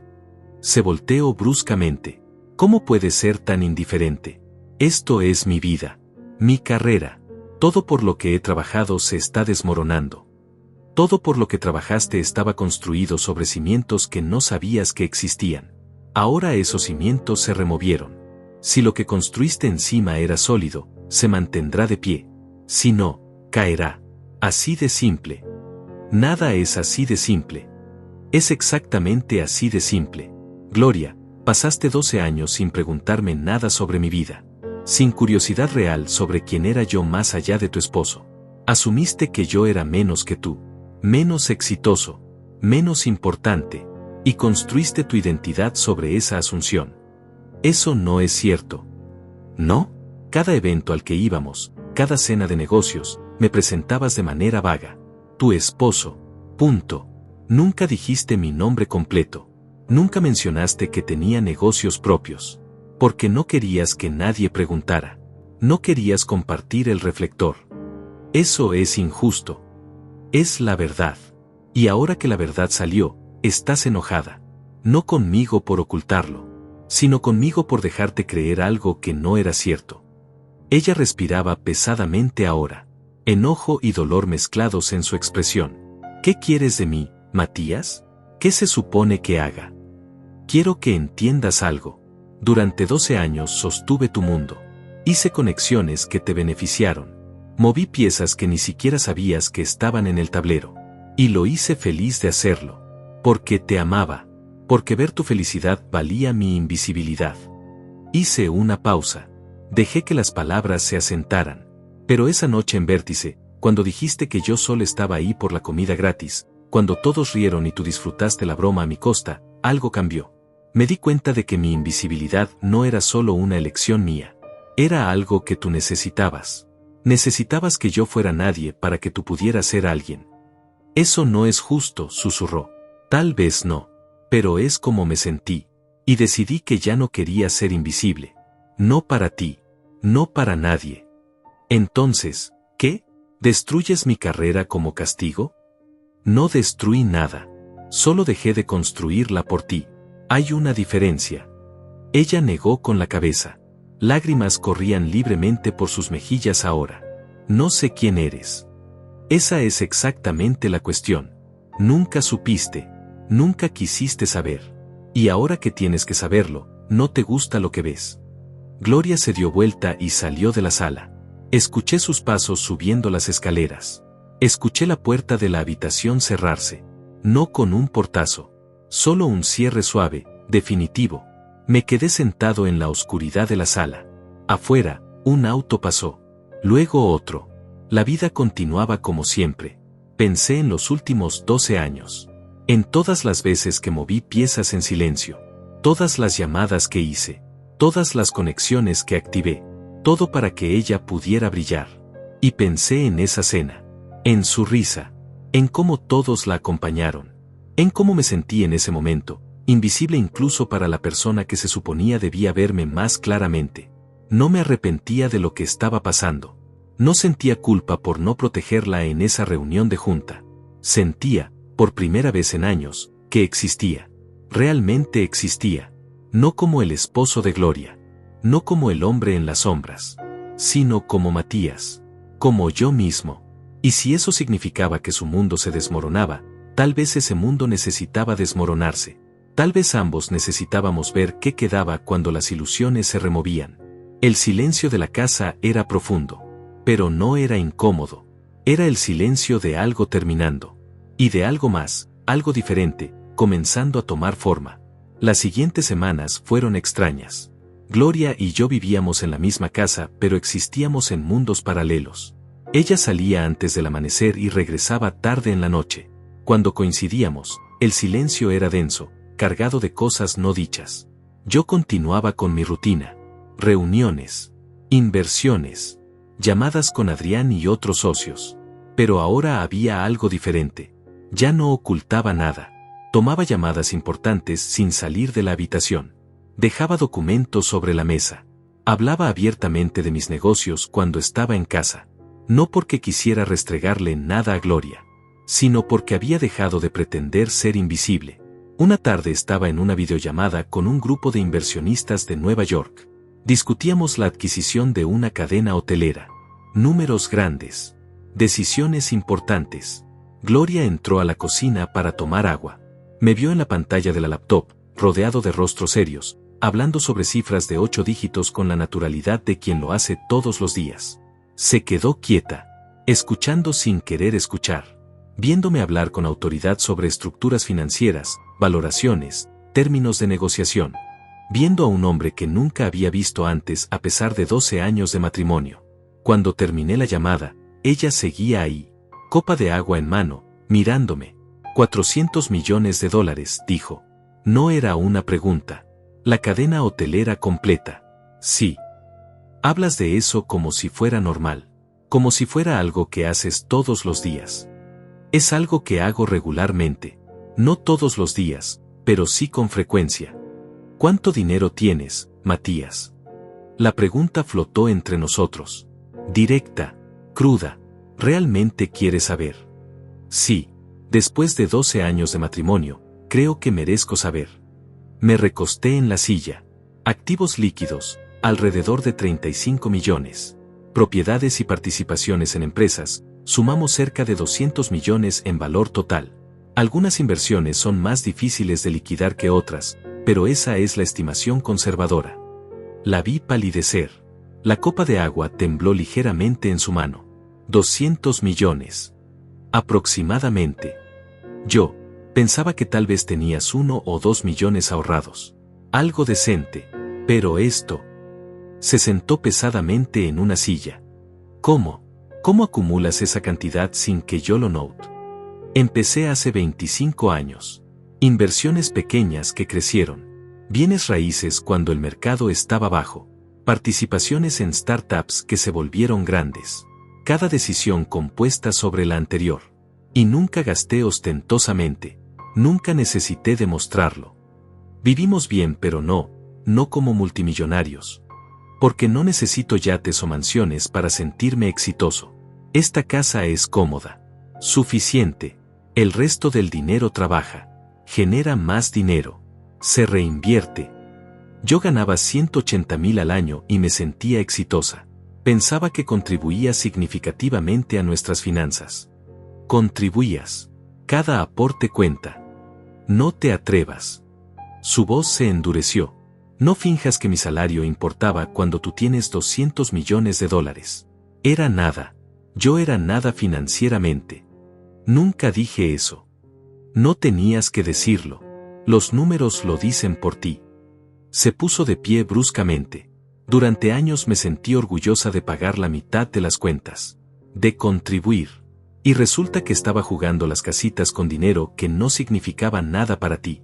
Se volteó bruscamente. ¿Cómo puede ser tan indiferente? Esto es mi vida. Mi carrera. Todo por lo que he trabajado se está desmoronando. Todo por lo que trabajaste estaba construido sobre cimientos que no sabías que existían. Ahora esos cimientos se removieron. Si lo que construiste encima era sólido, se mantendrá de pie. Si no, caerá. Así de simple. Nada es así de simple. Es exactamente así de simple. Gloria, pasaste 12 años sin preguntarme nada sobre mi vida. Sin curiosidad real sobre quién era yo más allá de tu esposo. Asumiste que yo era menos que tú. Menos exitoso, menos importante, y construiste tu identidad sobre esa asunción. Eso no es cierto. ¿No? Cada evento al que íbamos, cada cena de negocios, me presentabas de manera vaga. Tu esposo. Punto. Nunca dijiste mi nombre completo. Nunca mencionaste que tenía negocios propios. Porque no querías que nadie preguntara. No querías compartir el reflector. Eso es injusto. Es la verdad. Y ahora que la verdad salió, estás enojada. No conmigo por ocultarlo, sino conmigo por dejarte creer algo que no era cierto. Ella respiraba pesadamente ahora, enojo y dolor mezclados en su expresión. ¿Qué quieres de mí, Matías? ¿Qué se supone que haga? Quiero que entiendas algo. Durante 12 años sostuve tu mundo. Hice conexiones que te beneficiaron. Moví piezas que ni siquiera sabías que estaban en el tablero. Y lo hice feliz de hacerlo. Porque te amaba. Porque ver tu felicidad valía mi invisibilidad. Hice una pausa. Dejé que las palabras se asentaran. Pero esa noche en Vértice, cuando dijiste que yo solo estaba ahí por la comida gratis, cuando todos rieron y tú disfrutaste la broma a mi costa, algo cambió. Me di cuenta de que mi invisibilidad no era solo una elección mía. Era algo que tú necesitabas. Necesitabas que yo fuera nadie para que tú pudieras ser alguien. Eso no es justo, susurró. Tal vez no. Pero es como me sentí. Y decidí que ya no quería ser invisible. No para ti. No para nadie. Entonces, ¿qué? ¿Destruyes mi carrera como castigo? No destruí nada. Solo dejé de construirla por ti. Hay una diferencia. Ella negó con la cabeza. Lágrimas corrían libremente por sus mejillas ahora. No sé quién eres. Esa es exactamente la cuestión. Nunca supiste. Nunca quisiste saber. Y ahora que tienes que saberlo, no te gusta lo que ves. Gloria se dio vuelta y salió de la sala. Escuché sus pasos subiendo las escaleras. Escuché la puerta de la habitación cerrarse. No con un portazo. Solo un cierre suave, definitivo. Me quedé sentado en la oscuridad de la sala. Afuera, un auto pasó. Luego otro. La vida continuaba como siempre. Pensé en los últimos 12 años. En todas las veces que moví piezas en silencio. Todas las llamadas que hice. Todas las conexiones que activé. Todo para que ella pudiera brillar. Y pensé en esa cena. En su risa. En cómo todos la acompañaron. En cómo me sentí en ese momento. Invisible incluso para la persona que se suponía debía verme más claramente. No me arrepentía de lo que estaba pasando. No sentía culpa por no protegerla en esa reunión de junta. Sentía, por primera vez en años, que existía. Realmente existía. No como el esposo de Gloria. No como el hombre en las sombras. Sino como Matías. Como yo mismo. Y si eso significaba que su mundo se desmoronaba, tal vez ese mundo necesitaba desmoronarse. Tal vez ambos necesitábamos ver qué quedaba cuando las ilusiones se removían. El silencio de la casa era profundo. Pero no era incómodo. Era el silencio de algo terminando. Y de algo más, algo diferente, comenzando a tomar forma. Las siguientes semanas fueron extrañas. Gloria y yo vivíamos en la misma casa, pero existíamos en mundos paralelos. Ella salía antes del amanecer y regresaba tarde en la noche. Cuando coincidíamos, el silencio era denso, cargado de cosas no dichas. Yo continuaba con mi rutina. Reuniones. Inversiones. Llamadas con Adrián y otros socios. Pero ahora había algo diferente. Ya no ocultaba nada. Tomaba llamadas importantes sin salir de la habitación. Dejaba documentos sobre la mesa. Hablaba abiertamente de mis negocios cuando estaba en casa. No porque quisiera restregarle nada a Gloria, sino porque había dejado de pretender ser invisible. Una tarde estaba en una videollamada con un grupo de inversionistas de Nueva York. Discutíamos la adquisición de una cadena hotelera. Números grandes. Decisiones importantes. Gloria entró a la cocina para tomar agua. Me vio en la pantalla de la laptop, rodeado de rostros serios, hablando sobre cifras de 8 dígitos con la naturalidad de quien lo hace todos los días. Se quedó quieta, escuchando sin querer escuchar, viéndome hablar con autoridad sobre estructuras financieras, valoraciones, términos de negociación, viendo a un hombre que nunca había visto antes a pesar de 12 años de matrimonio. Cuando terminé la llamada, ella seguía ahí, copa de agua en mano, mirándome. 400 millones de dólares, dijo. No era una pregunta. La cadena hotelera completa. Sí. Hablas de eso como si fuera normal. Como si fuera algo que haces todos los días. Es algo que hago regularmente. No todos los días, pero sí con frecuencia. ¿Cuánto dinero tienes, Matías? La pregunta flotó entre nosotros. Directa, cruda. ¿Realmente quieres saber? Sí. Después de 12 años de matrimonio, creo que merezco saber. Me recosté en la silla. Activos líquidos, alrededor de 35 millones. Propiedades y participaciones en empresas, sumamos cerca de 200 millones en valor total. Algunas inversiones son más difíciles de liquidar que otras, pero esa es la estimación conservadora. La vi palidecer. La copa de agua tembló ligeramente en su mano. 200 millones. Aproximadamente. Yo pensaba que tal vez tenías 1 o 2 millones ahorrados. Algo decente. Pero esto. Se sentó pesadamente en una silla. ¿Cómo? ¿Cómo acumulas esa cantidad sin que yo lo note? Empecé hace 25 años. Inversiones pequeñas que crecieron. Bienes raíces cuando el mercado estaba bajo. Participaciones en startups que se volvieron grandes. Cada decisión compuesta sobre la anterior. Y nunca gasté ostentosamente. Nunca necesité demostrarlo. Vivimos bien pero no como multimillonarios. Porque no necesito yates o mansiones para sentirme exitoso. Esta casa es cómoda. Suficiente. El resto del dinero trabaja. Genera más dinero. Se reinvierte. Yo ganaba 180,000 al año y me sentía exitosa. Pensaba que contribuía significativamente a nuestras finanzas. Contribuías. Cada aporte cuenta. No te atrevas. Su voz se endureció. No finjas que mi salario importaba cuando tú tienes 200 millones de dólares. Era nada. Yo era nada financieramente. Nunca dije eso. No tenías que decirlo. Los números lo dicen por ti. Se puso de pie bruscamente. Durante años me sentí orgullosa de pagar la mitad de las cuentas. De contribuir. Y resulta que estaba jugando las casitas con dinero que no significaba nada para ti.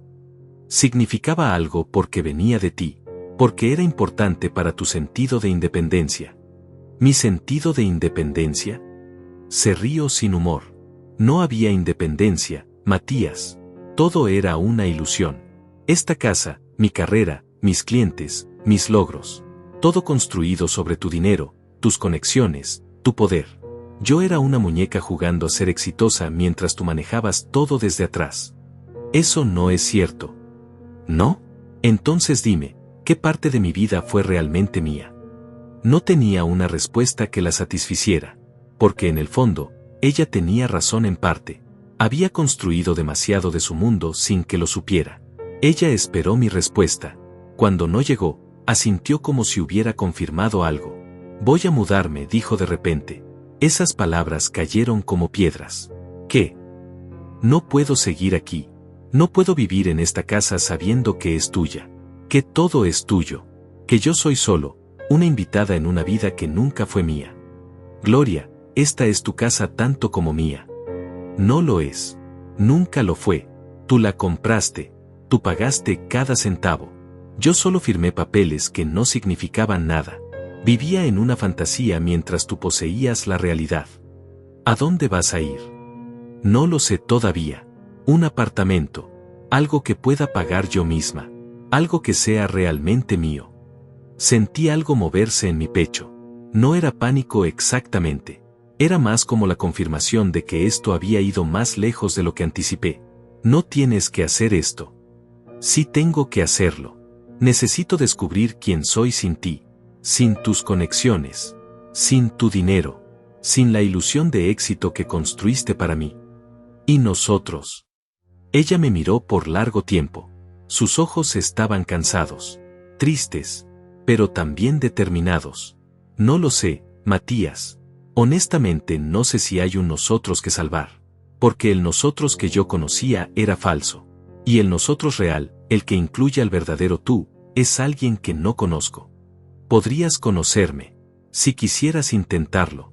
Significaba algo porque venía de ti, porque era importante para tu sentido de independencia. ¿Mi sentido de independencia? Se rió sin humor. No había independencia, Matías. Todo era una ilusión. Esta casa, mi carrera, mis clientes, mis logros. Todo construido sobre tu dinero, tus conexiones, tu poder. Yo era una muñeca jugando a ser exitosa mientras tú manejabas todo desde atrás. Eso no es cierto. ¿No? Entonces dime, ¿qué parte de mi vida fue realmente mía? No tenía una respuesta que la satisficiera, porque en el fondo, ella tenía razón en parte. Había construido demasiado de su mundo sin que lo supiera. Ella esperó mi respuesta. Cuando no llegó, asintió como si hubiera confirmado algo. Voy a mudarme, dijo de repente. Esas palabras cayeron como piedras. ¿Qué? No puedo seguir aquí. No puedo vivir en esta casa sabiendo que es tuya. Que todo es tuyo. Que yo soy solo, una invitada en una vida que nunca fue mía. Gloria, esta es tu casa tanto como mía. No lo es. Nunca lo fue. Tú la compraste. Tú pagaste cada centavo. Yo solo firmé papeles que no significaban nada. Vivía en una fantasía mientras tú poseías la realidad. ¿A dónde vas a ir? No lo sé todavía. Un apartamento. Algo que pueda pagar yo misma. Algo que sea realmente mío. Sentí algo moverse en mi pecho. No era pánico exactamente. Era más como la confirmación de que esto había ido más lejos de lo que anticipé. No tienes que hacer esto. Sí tengo que hacerlo. Necesito descubrir quién soy sin ti. Sin tus conexiones. Sin tu dinero. Sin la ilusión de éxito que construiste para mí. ¿Y nosotros? Ella me miró por largo tiempo. Sus ojos estaban cansados, tristes, pero también determinados. No lo sé, Matías. Honestamente no sé si hay un nosotros que salvar. Porque el nosotros que yo conocía era falso. Y el nosotros real, el que incluye al verdadero tú, es alguien que no conozco. Podrías conocerme, si quisieras intentarlo.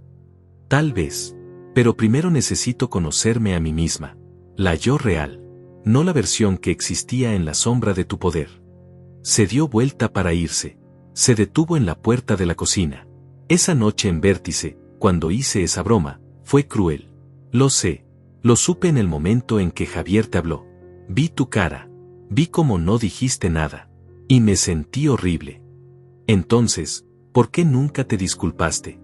Tal vez. Pero primero necesito conocerme a mí misma. La yo real. No la versión que existía en la sombra de tu poder. Se dio vuelta para irse. Se detuvo en la puerta de la cocina. Esa noche en Vértice, cuando hice esa broma, fue cruel. Lo sé. Lo supe en el momento en que Javier te habló. Vi tu cara. Vi cómo no dijiste nada. Y me sentí horrible. Entonces, ¿por qué nunca te disculpaste?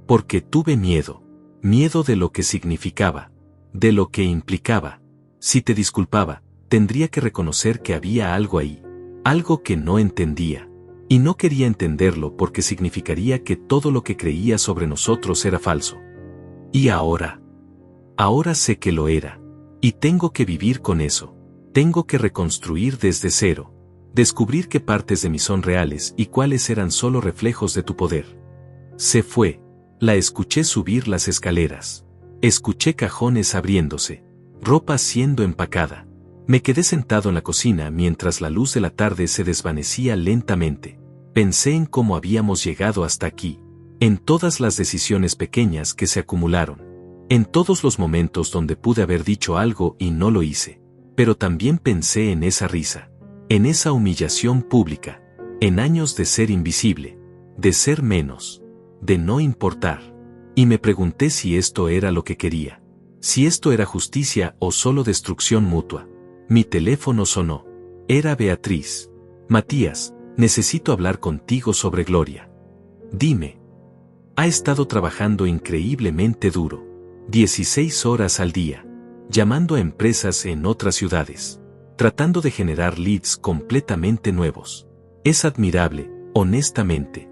Porque tuve miedo. Miedo de lo que significaba. De lo que implicaba. Si te disculpaba, tendría que reconocer que había algo ahí. Algo que no entendía. Y no quería entenderlo porque significaría que todo lo que creía sobre nosotros era falso. Y ahora. Ahora sé que lo era. Y tengo que vivir con eso. Tengo que reconstruir desde cero. Descubrir qué partes de mí son reales y cuáles eran solo reflejos de tu poder. Se fue. La escuché subir las escaleras. Escuché cajones abriéndose. Ropa siendo empacada. Me quedé sentado en la cocina mientras la luz de la tarde se desvanecía lentamente. Pensé en cómo habíamos llegado hasta aquí. En todas las decisiones pequeñas que se acumularon. En todos los momentos donde pude haber dicho algo y no lo hice. Pero también pensé en esa risa. En esa humillación pública. En años de ser invisible. De ser menos. De no importar. Y me pregunté si esto era lo que quería. Si esto era justicia o solo destrucción mutua. Mi teléfono sonó. Era Beatriz. Matías, necesito hablar contigo sobre Gloria. Dime. Ha estado trabajando increíblemente duro. 16 horas al día. Llamando a empresas en otras ciudades. Tratando de generar leads completamente nuevos. Es admirable, honestamente.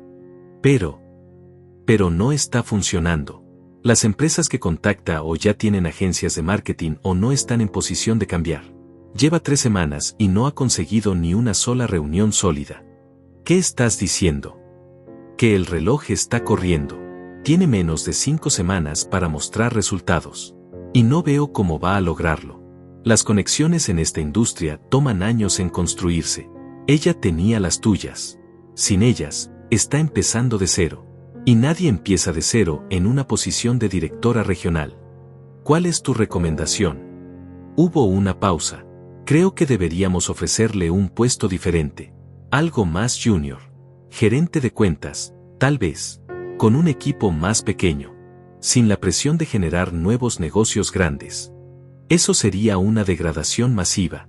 Pero no está funcionando. Las empresas que contacta o ya tienen agencias de marketing o no están en posición de cambiar. Lleva 3 semanas y no ha conseguido ni una sola reunión sólida. ¿Qué estás diciendo? Que el reloj está corriendo. Tiene menos de 5 semanas para mostrar resultados. Y no veo cómo va a lograrlo. Las conexiones en esta industria toman años en construirse. Ella tenía las tuyas. Sin ellas, está empezando de cero. Y nadie empieza de cero en una posición de directora regional. ¿Cuál es tu recomendación? Hubo una pausa. Creo que deberíamos ofrecerle un puesto diferente. Algo más junior. Gerente de cuentas, tal vez. Con un equipo más pequeño. Sin la presión de generar nuevos negocios grandes. Eso sería una degradación masiva.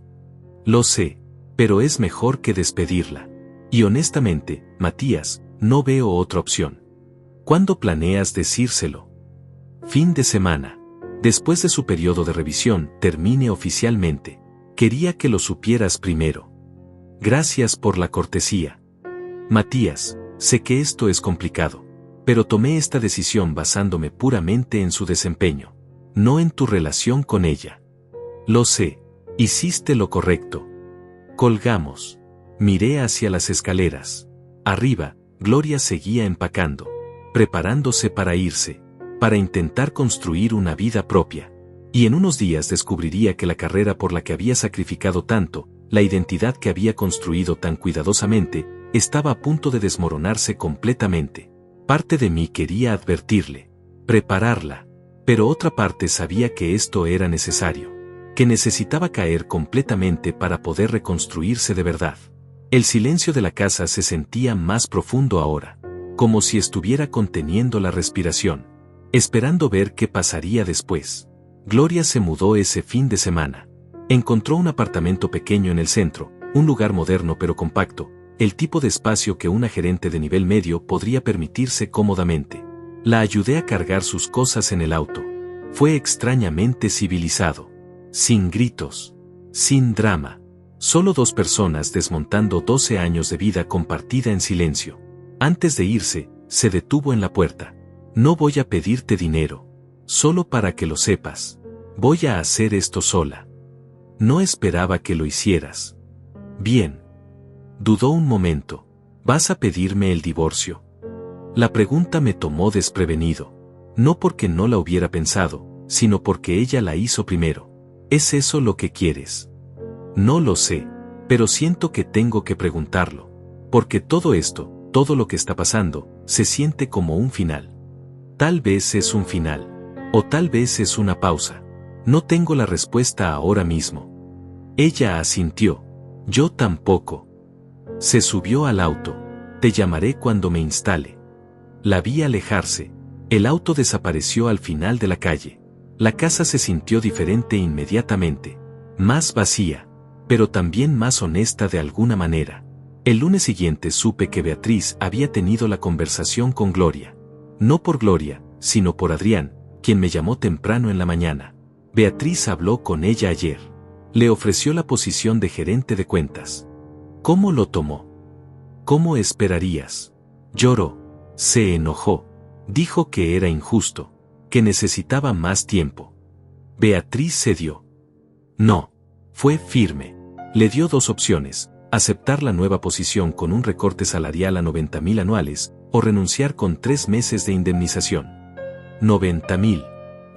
Lo sé, pero es mejor que despedirla. Y honestamente, Matías, no veo otra opción. ¿Cuándo planeas decírselo? Fin de semana. Después de su periodo de revisión, termine oficialmente. Quería que lo supieras primero. Gracias por la cortesía. Matías, sé que esto es complicado. Pero tomé esta decisión basándome puramente en su desempeño. No en tu relación con ella. Lo sé. Hiciste lo correcto. Colgamos. Miré hacia las escaleras. Arriba, Gloria seguía empacando. Preparándose para irse, para intentar construir una vida propia. Y en unos días descubriría que la carrera por la que había sacrificado tanto, la identidad que había construido tan cuidadosamente, estaba a punto de desmoronarse completamente. Parte de mí quería advertirle, prepararla, pero otra parte sabía que esto era necesario, que necesitaba caer completamente para poder reconstruirse de verdad. El silencio de la casa se sentía más profundo ahora. Como si estuviera conteniendo la respiración, esperando ver qué pasaría después. Gloria se mudó ese fin de semana. Encontró un apartamento pequeño en el centro, un lugar moderno pero compacto, el tipo de espacio que una gerente de nivel medio podría permitirse cómodamente. La ayudé a cargar sus cosas en el auto. Fue extrañamente civilizado. Sin gritos. Sin drama. Solo 2 personas desmontando 12 años de vida compartida en silencio. Antes de irse, se detuvo en la puerta. No voy a pedirte dinero. Solo para que lo sepas. Voy a hacer esto sola. No esperaba que lo hicieras. Bien. Dudó un momento. ¿Vas a pedirme el divorcio? La pregunta me tomó desprevenido. No porque no la hubiera pensado, sino porque ella la hizo primero. ¿Es eso lo que quieres? No lo sé, pero siento que tengo que preguntarlo. Porque todo esto, todo lo que está pasando, se siente como un final. Tal vez es un final. O tal vez es una pausa. No tengo la respuesta ahora mismo. Ella asintió. Yo tampoco. Se subió al auto. Te llamaré cuando me instale. La vi alejarse. El auto desapareció al final de la calle. La casa se sintió diferente inmediatamente. Más vacía, pero también más honesta de alguna manera. El lunes siguiente supe que Beatriz había tenido la conversación con Gloria. No por Gloria, sino por Adrián, quien me llamó temprano en la mañana. Beatriz habló con ella ayer. Le ofreció la posición de gerente de cuentas. ¿Cómo lo tomó? ¿Cómo esperarías? Lloró. Se enojó. Dijo que era injusto, que necesitaba más tiempo. Beatriz cedió. No. Fue firme. Le dio dos opciones: aceptar la nueva posición con un recorte salarial a 90.000 anuales, o renunciar con 3 meses de indemnización. 90.000.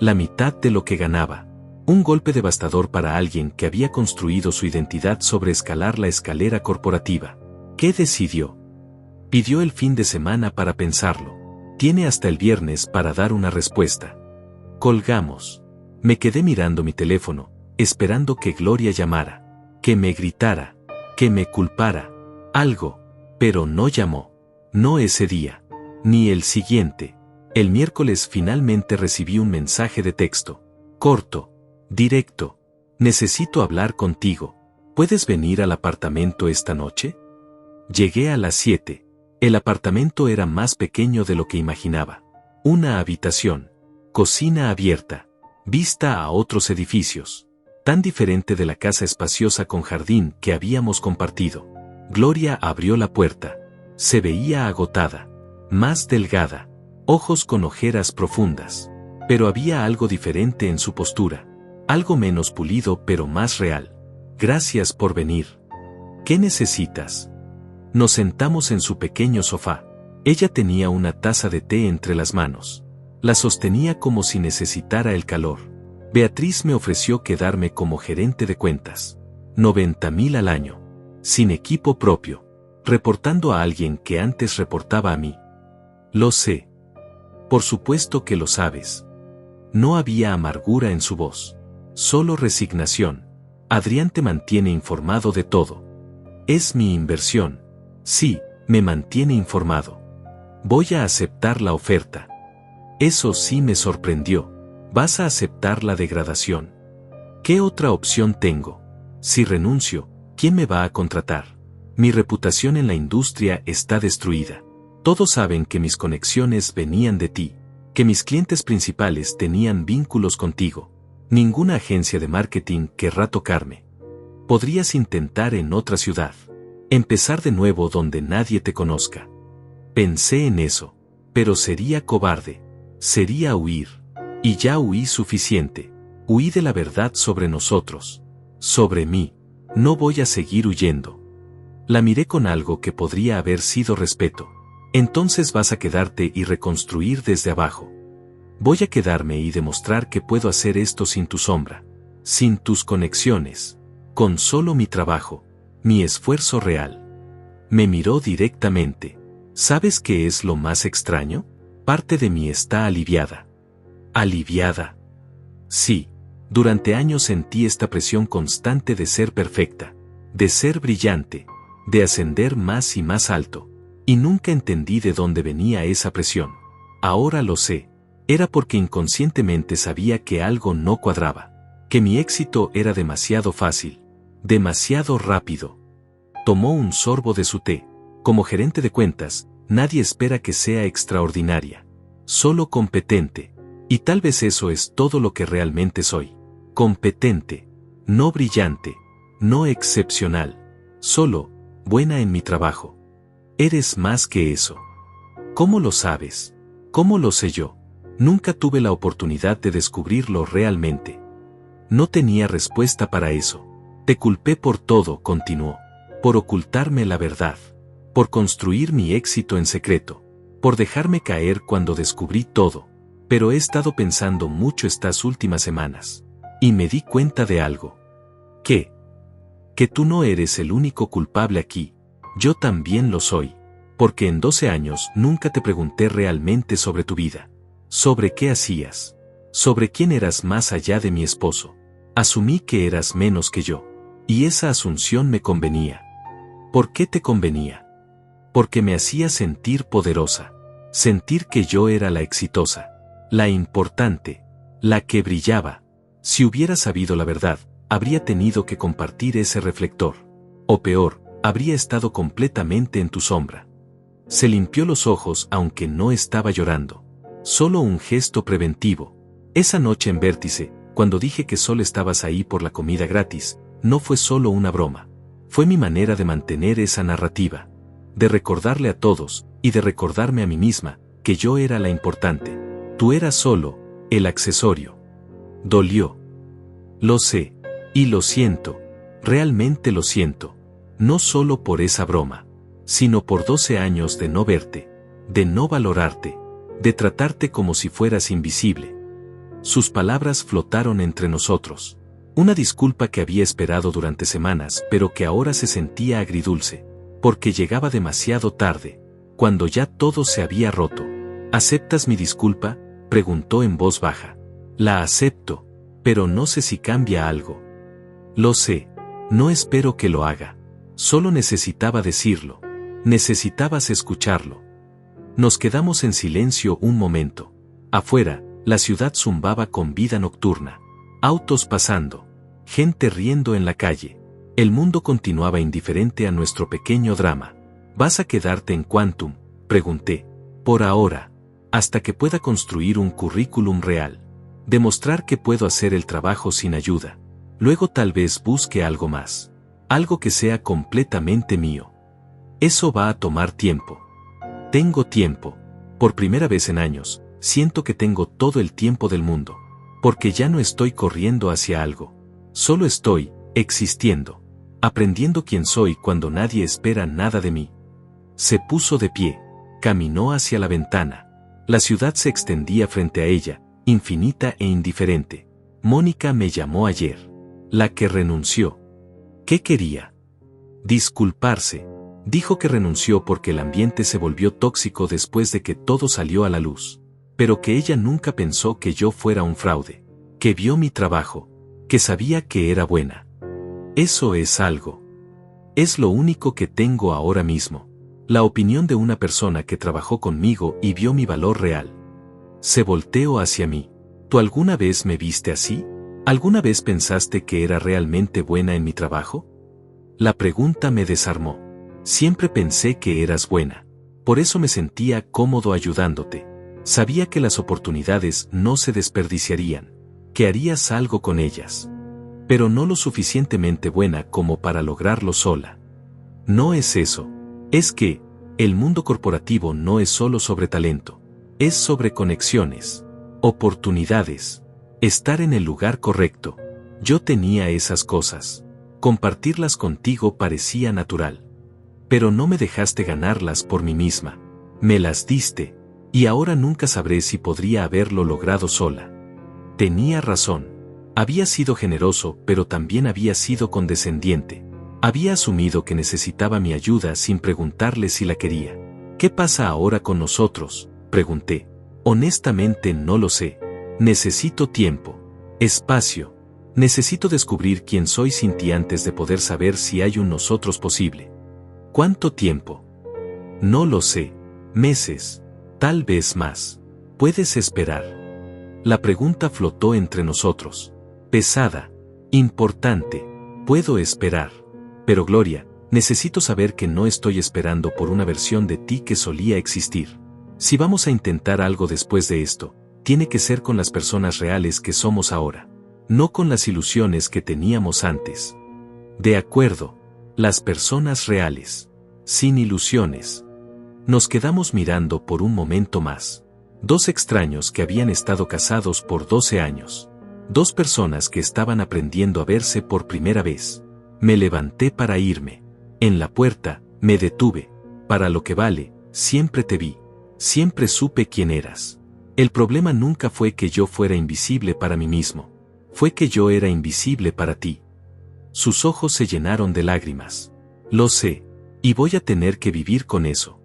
La mitad de lo que ganaba. Un golpe devastador para alguien que había construido su identidad sobre escalar la escalera corporativa. ¿Qué decidió? Pidió el fin de semana para pensarlo. Tiene hasta el viernes para dar una respuesta. Colgamos. Me quedé mirando mi teléfono, esperando que Gloria llamara, que me gritara, que me culpara, algo, pero no llamó. No ese día, ni el siguiente. El miércoles finalmente recibí un mensaje de texto, corto, directo. Necesito hablar contigo. ¿Puedes venir al apartamento esta noche? Llegué a las 7. El apartamento era más pequeño de lo que imaginaba. Una habitación, cocina abierta, vista a otros edificios. Tan diferente de la casa espaciosa con jardín que habíamos compartido. Gloria abrió la puerta. Se veía agotada, más delgada, ojos con ojeras profundas. Pero había algo diferente en su postura. Algo menos pulido pero más real. Gracias por venir. ¿Qué necesitas? Nos sentamos en su pequeño sofá. Ella tenía una taza de té entre las manos. La sostenía como si necesitara el calor. Beatriz me ofreció quedarme como gerente de cuentas. 90.000 al año. Sin equipo propio. Reportando a alguien que antes reportaba a mí. Lo sé. Por supuesto que lo sabes. No había amargura en su voz. Solo resignación. Adrián te mantiene informado de todo. Es mi inversión. Sí, me mantiene informado. Voy a aceptar la oferta. Eso sí me sorprendió. ¿Vas a aceptar la degradación? ¿Qué otra opción tengo? Si renuncio, ¿quién me va a contratar? Mi reputación en la industria está destruida. Todos saben que mis conexiones venían de ti, que mis clientes principales tenían vínculos contigo. Ninguna agencia de marketing querrá tocarme. Podrías intentar en otra ciudad. Empezar de nuevo donde nadie te conozca. Pensé en eso, pero sería cobarde. Sería huir. Y ya huí suficiente. Huí de la verdad sobre nosotros. Sobre mí. No voy a seguir huyendo. La miré con algo que podría haber sido respeto. Entonces vas a quedarte y reconstruir desde abajo. Voy a quedarme y demostrar que puedo hacer esto sin tu sombra. Sin tus conexiones. Con solo mi trabajo. Mi esfuerzo real. Me miró directamente. ¿Sabes qué es lo más extraño? Parte de mí está aliviada. ¿Aliviada? Sí. Durante años sentí esta presión constante de ser perfecta. De ser brillante. De ascender más y más alto. Y nunca entendí de dónde venía esa presión. Ahora lo sé. Era porque inconscientemente sabía que algo no cuadraba. Que mi éxito era demasiado fácil. Demasiado rápido. Tomó un sorbo de su té. Como gerente de cuentas, nadie espera que sea extraordinaria. Solo competente. Y tal vez eso es todo lo que realmente soy. Competente. No brillante. No excepcional. Solo, buena en mi trabajo. Eres más que eso. ¿Cómo lo sabes? ¿Cómo lo sé yo? Nunca tuve la oportunidad de descubrirlo realmente. No tenía respuesta para eso. Te culpé por todo, continuó. Por ocultarme la verdad. Por construir mi éxito en secreto. Por dejarme caer cuando descubrí todo. Pero he estado pensando mucho estas últimas semanas. Y me di cuenta de algo. ¿Qué? Que tú no eres el único culpable aquí. Yo también lo soy. Porque en 12 años nunca te pregunté realmente sobre tu vida. Sobre qué hacías. Sobre quién eras más allá de mi esposo. Asumí que eras menos que yo. Y esa asunción me convenía. ¿Por qué te convenía? Porque me hacía sentir poderosa. Sentir que yo era la exitosa. La importante. La que brillaba. Si hubiera sabido la verdad, habría tenido que compartir ese reflector. O peor, habría estado completamente en tu sombra. Se limpió los ojos aunque no estaba llorando. Solo un gesto preventivo. Esa noche en Vértice, cuando dije que solo estabas ahí por la comida gratis, no fue solo una broma. Fue mi manera de mantener esa narrativa. De recordarle a todos, y de recordarme a mí misma, que yo era la importante. Tú eras solo el accesorio. Dolió. Lo sé. Y lo siento. Realmente lo siento. No solo por esa broma, sino por 12 años de no verte, de no valorarte, de tratarte como si fueras invisible. Sus palabras flotaron entre nosotros. Una disculpa que había esperado durante semanas, pero que ahora se sentía agridulce, porque llegaba demasiado tarde, cuando ya todo se había roto. ¿Aceptas mi disculpa?, preguntó en voz baja. La acepto, pero no sé si cambia algo. Lo sé, no espero que lo haga. Solo necesitaba decirlo. Necesitabas escucharlo. Nos quedamos en silencio un momento. Afuera, la ciudad zumbaba con vida nocturna. Autos pasando. Gente riendo en la calle. El mundo continuaba indiferente a nuestro pequeño drama. ¿Vas a quedarte en Quantum?, pregunté. Por ahora. Hasta que pueda construir un currículum real. Demostrar que puedo hacer el trabajo sin ayuda. Luego tal vez busque algo más. Algo que sea completamente mío. Eso va a tomar tiempo. Tengo tiempo. Por primera vez en años, siento que tengo todo el tiempo del mundo. Porque ya no estoy corriendo hacia algo. Solo estoy existiendo. Aprendiendo quién soy cuando nadie espera nada de mí. Se puso de pie. Caminó hacia la ventana. La ciudad se extendía frente a ella, infinita e indiferente. Mónica me llamó ayer. La que renunció. ¿Qué quería? Disculparse. Dijo que renunció porque el ambiente se volvió tóxico después de que todo salió a la luz. Pero que ella nunca pensó que yo fuera un fraude. Que vio mi trabajo. Que sabía que era buena. Eso es algo. Es lo único que tengo ahora mismo. La opinión de una persona que trabajó conmigo y vio mi valor real. Se volteó hacia mí. ¿Tú alguna vez me viste así? ¿Alguna vez pensaste que era realmente buena en mi trabajo? La pregunta me desarmó. Siempre pensé que eras buena. Por eso me sentía cómodo ayudándote. Sabía que las oportunidades no se desperdiciarían. Que harías algo con ellas. Pero no lo suficientemente buena como para lograrlo sola. No es eso. Es que, el mundo corporativo no es solo sobre talento. Es sobre conexiones. Oportunidades. Estar en el lugar correcto. Yo tenía esas cosas. Compartirlas contigo parecía natural. Pero no me dejaste ganarlas por mí misma. Me las diste. Y ahora nunca sabré si podría haberlo logrado sola. Tenía razón. Había sido generoso, pero también había sido condescendiente. Había asumido que necesitaba mi ayuda sin preguntarle si la quería. ¿Qué pasa ahora con nosotros?, pregunté. Honestamente no lo sé. Necesito tiempo. Espacio. Necesito descubrir quién soy sin ti antes de poder saber si hay un nosotros posible. ¿Cuánto tiempo? No lo sé. Meses. Tal vez más. ¿Puedes esperar? La pregunta flotó entre nosotros. Pesada. Importante. Puedo esperar. Pero Gloria, necesito saber que no estoy esperando por una versión de ti que solía existir. Si vamos a intentar algo después de esto, tiene que ser con las personas reales que somos ahora. No con las ilusiones que teníamos antes. De acuerdo. Las personas reales. Sin ilusiones. Nos quedamos mirando por un momento más. Dos extraños que habían estado casados por 12 años. 2 personas que estaban aprendiendo a verse por primera vez. Me levanté para irme. En la puerta, me detuve. Para lo que vale, siempre te vi. Siempre supe quién eras. El problema nunca fue que yo fuera invisible para mí mismo. Fue que yo era invisible para ti. Sus ojos se llenaron de lágrimas. Lo sé. Y voy a tener que vivir con eso.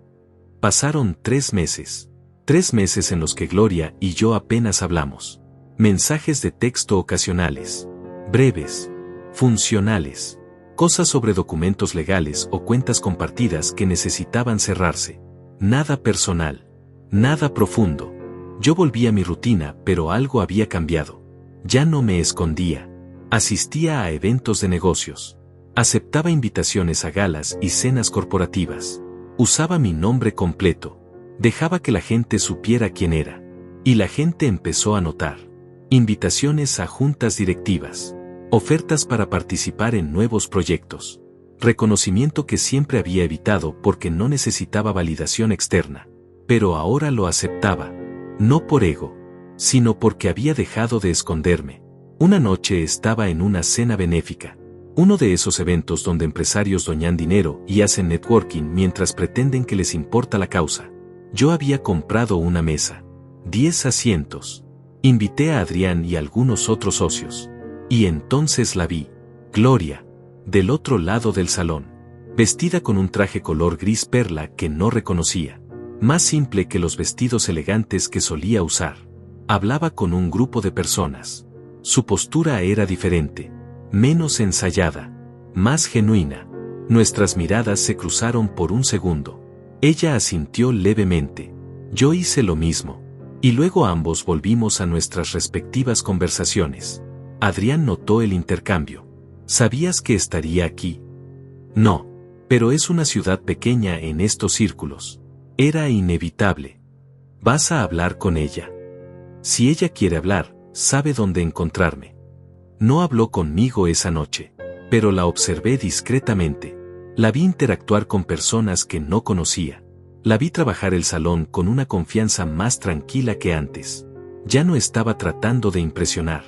Pasaron 3 meses. 3 meses en los que Gloria y yo apenas hablamos. Mensajes de texto ocasionales. Breves. Funcionales. Cosas sobre documentos legales o cuentas compartidas que necesitaban cerrarse. Nada personal. Nada profundo. Yo volví a mi rutina, pero algo había cambiado. Ya no me escondía. Asistía a eventos de negocios. Aceptaba invitaciones a galas y cenas corporativas. Usaba mi nombre completo. Dejaba que la gente supiera quién era. Y la gente empezó a notar. Invitaciones a juntas directivas. Ofertas para participar en nuevos proyectos. Reconocimiento que siempre había evitado porque no necesitaba validación externa. Pero ahora lo aceptaba. No por ego, sino porque había dejado de esconderme. Una noche estaba en una cena benéfica. Uno de esos eventos donde empresarios doñan dinero y hacen networking mientras pretenden que les importa la causa. Yo había comprado una mesa. 10 asientos. Invité a Adrián y a algunos otros socios. Y entonces la vi, Gloria, del otro lado del salón, vestida con un traje color gris perla que no reconocía. Más simple que los vestidos elegantes que solía usar. Hablaba con un grupo de personas. Su postura era diferente. Menos ensayada, más genuina. Nuestras miradas se cruzaron por un segundo. Ella asintió levemente. Yo hice lo mismo. Y luego ambos volvimos a nuestras respectivas conversaciones. Adrián notó el intercambio. ¿Sabías que estaría aquí? No. Pero es una ciudad pequeña en estos círculos. Era inevitable. ¿Vas a hablar con ella? Si ella quiere hablar, sabe dónde encontrarme. No habló conmigo esa noche, pero la observé discretamente. La vi interactuar con personas que no conocía. La vi trabajar el salón con una confianza más tranquila que antes. Ya no estaba tratando de impresionar.